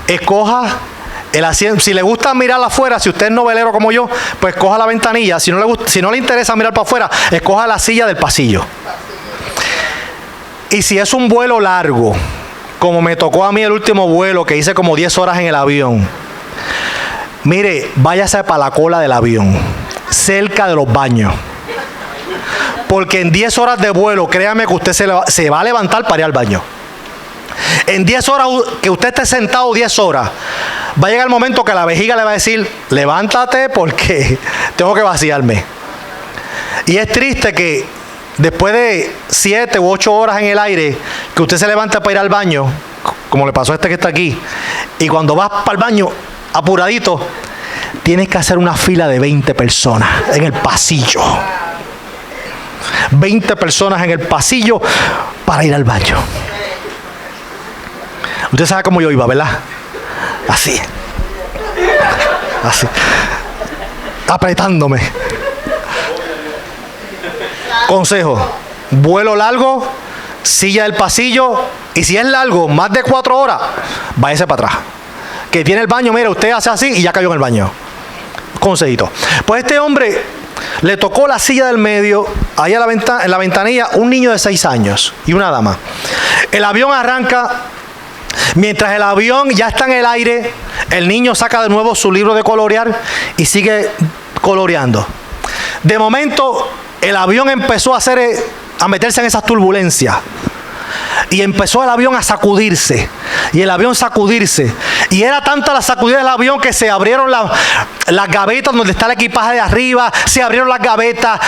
escoja el asiento. Si le gusta mirar afuera, si usted es novelero como yo, pues coja la ventanilla. Si no le interesa mirar para afuera, escoja la silla del pasillo. Y si es un vuelo largo, como me tocó a mí el último vuelo, que hice como 10 horas en el avión, mire, váyase para la cola del avión, cerca de los baños. Porque en 10 horas de vuelo, créame que usted se va a levantar para ir al baño. En 10 horas, que usted esté sentado 10 horas, va a llegar el momento que la vejiga le va a decir: levántate porque tengo que vaciarme. Y es triste que después de 7 u 8 horas en el aire, que usted se levanta para ir al baño, como le pasó a este que está aquí, y cuando vas para el baño apuradito, tienes que hacer una fila de 20 personas en el pasillo. 20 personas en el pasillo para ir al baño. Usted sabe cómo yo iba, ¿verdad? Así. Así. Apretándome. Consejo: vuelo largo, silla del pasillo, y si es largo, más de 4 horas, váyase para atrás. Que tiene el baño, mire, usted hace así y ya cayó en el baño. Consejito. Pues este hombre le tocó la silla del medio, ahí en la ventanilla, un niño de 6 años y una dama. El avión arranca. Mientras el avión ya está en el aire, el niño saca de nuevo su libro de colorear y sigue coloreando. De momento, el avión empezó a meterse en esas turbulencias. Y empezó el avión a sacudirse. Y el avión sacudirse. Y era tanta la sacudida del avión que se abrieron las gavetas donde está el equipaje de arriba. Se abrieron las gavetas.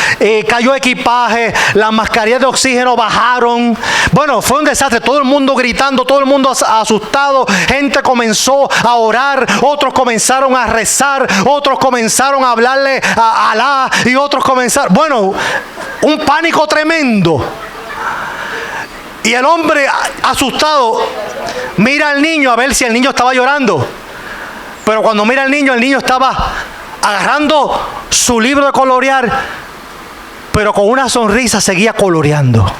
Cayó equipaje. Las mascarillas de oxígeno bajaron. Bueno, fue un desastre. Todo el mundo gritando. Todo el mundo asustado. Gente comenzó a orar. Otros comenzaron a rezar. Otros comenzaron a hablarle a Alá. Y otros comenzaron... Bueno, un pánico tremendo. Y el hombre, asustado, mira al niño a ver si el niño estaba llorando. Pero cuando mira al niño estaba agarrando su libro de colorear, pero con una sonrisa seguía coloreando.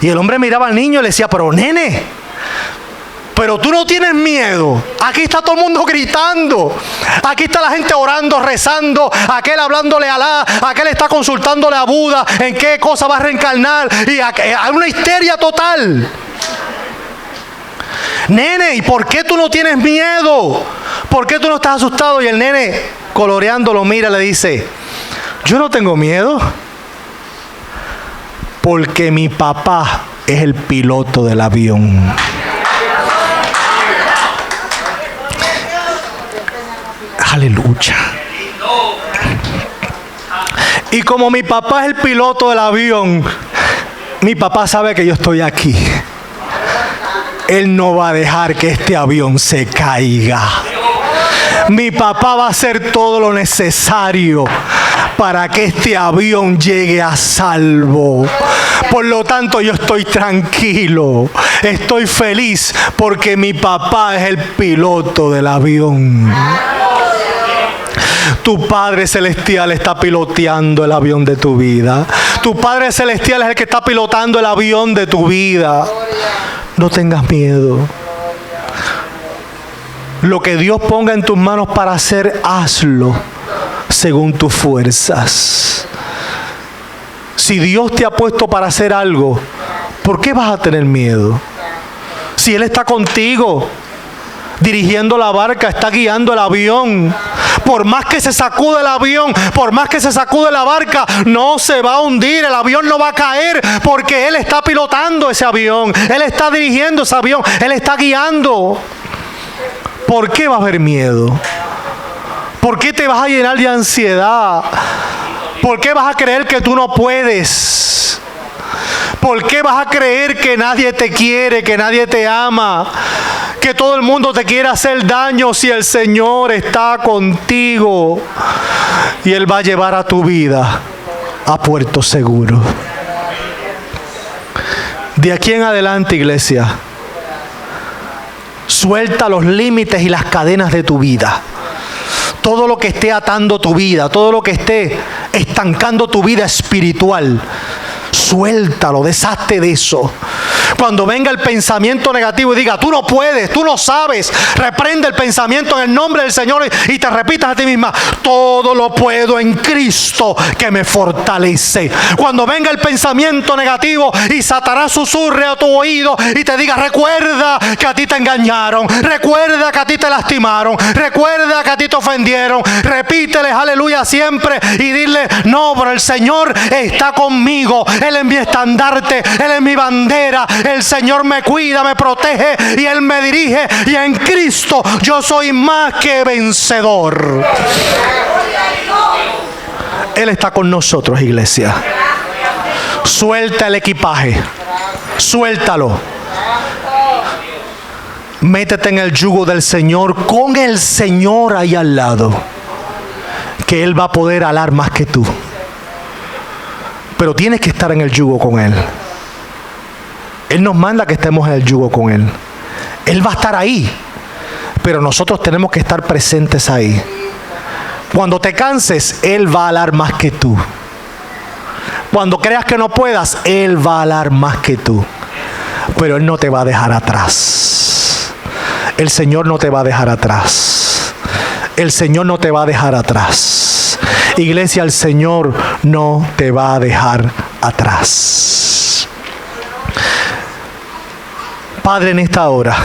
Y el hombre miraba al niño y le decía: pero nene, Pero tú no tienes miedo. Aquí está todo el mundo gritando. Aquí está la gente orando, rezando. Aquel hablándole a Alá. Aquel está consultándole a Buda en qué cosa va a reencarnar. Y hay una histeria total. Nene, ¿y por qué tú no tienes miedo? ¿Por qué tú no estás asustado? Y el nene, coloreando, lo mira y le dice: yo no tengo miedo. Porque mi papá es el piloto del avión. Aleluya. Y como mi papá es el piloto del avión, mi papá sabe que yo estoy aquí. Él no va a dejar que este avión se caiga. Mi papá va a hacer todo lo necesario para que este avión llegue a salvo. Por lo tanto, yo estoy tranquilo, estoy feliz porque mi papá es el piloto del avión. Tu Padre Celestial está piloteando el avión de tu vida. Tu Padre Celestial es el que está pilotando el avión de tu vida. No tengas miedo. Lo que Dios ponga en tus manos para hacer, hazlo según tus fuerzas. Si Dios te ha puesto para hacer algo, ¿por qué vas a tener miedo? Si Él está contigo, dirigiendo la barca, está guiando el avión. Por más que se sacude el avión, por más que se sacude la barca, no se va a hundir, el avión no va a caer, porque Él está pilotando ese avión, Él está dirigiendo ese avión, Él está guiando. ¿Por qué va a haber miedo? ¿Por qué te vas a llenar de ansiedad? ¿Por qué vas a creer que tú no puedes? ¿Por qué vas a creer que nadie te quiere, que nadie te ama, que todo el mundo te quiere hacer daño si el Señor está contigo? Y Él va a llevar a tu vida a puerto seguro. De aquí en adelante, iglesia, suelta los límites y las cadenas de tu vida. Todo lo que esté atando tu vida, todo lo que esté estancando tu vida espiritual, suéltalo, deshazte de eso. Cuando venga el pensamiento negativo y diga: tú no puedes, tú no sabes, reprende el pensamiento en el nombre del Señor y te repitas a ti misma: todo lo puedo en Cristo que me fortalece. Cuando venga el pensamiento negativo y Satanás susurre a tu oído y te diga: recuerda que a ti te engañaron, recuerda que a ti te lastimaron, recuerda que a ti te ofendieron, repíteles aleluya siempre y dile: no, pero el Señor está conmigo, Él es mi estandarte, Él es mi bandera, el Señor me cuida, me protege y Él me dirige, y en Cristo yo soy más que vencedor. Él está con nosotros, iglesia. Suelta el equipaje, suéltalo. Métete en el yugo del Señor, con el Señor ahí al lado, que Él va a poder alar más que tú. Pero tienes que estar en el yugo con Él. Él nos manda que estemos en el yugo con Él. Él va a estar ahí, pero nosotros tenemos que estar presentes ahí. Cuando te canses, Él va a alar más que tú. Cuando creas que no puedas, Él va a alar más que tú. Pero Él no te va a dejar atrás. El Señor no te va a dejar atrás. El Señor no te va a dejar atrás. Iglesia, el Señor no te va a dejar atrás. Padre, en esta hora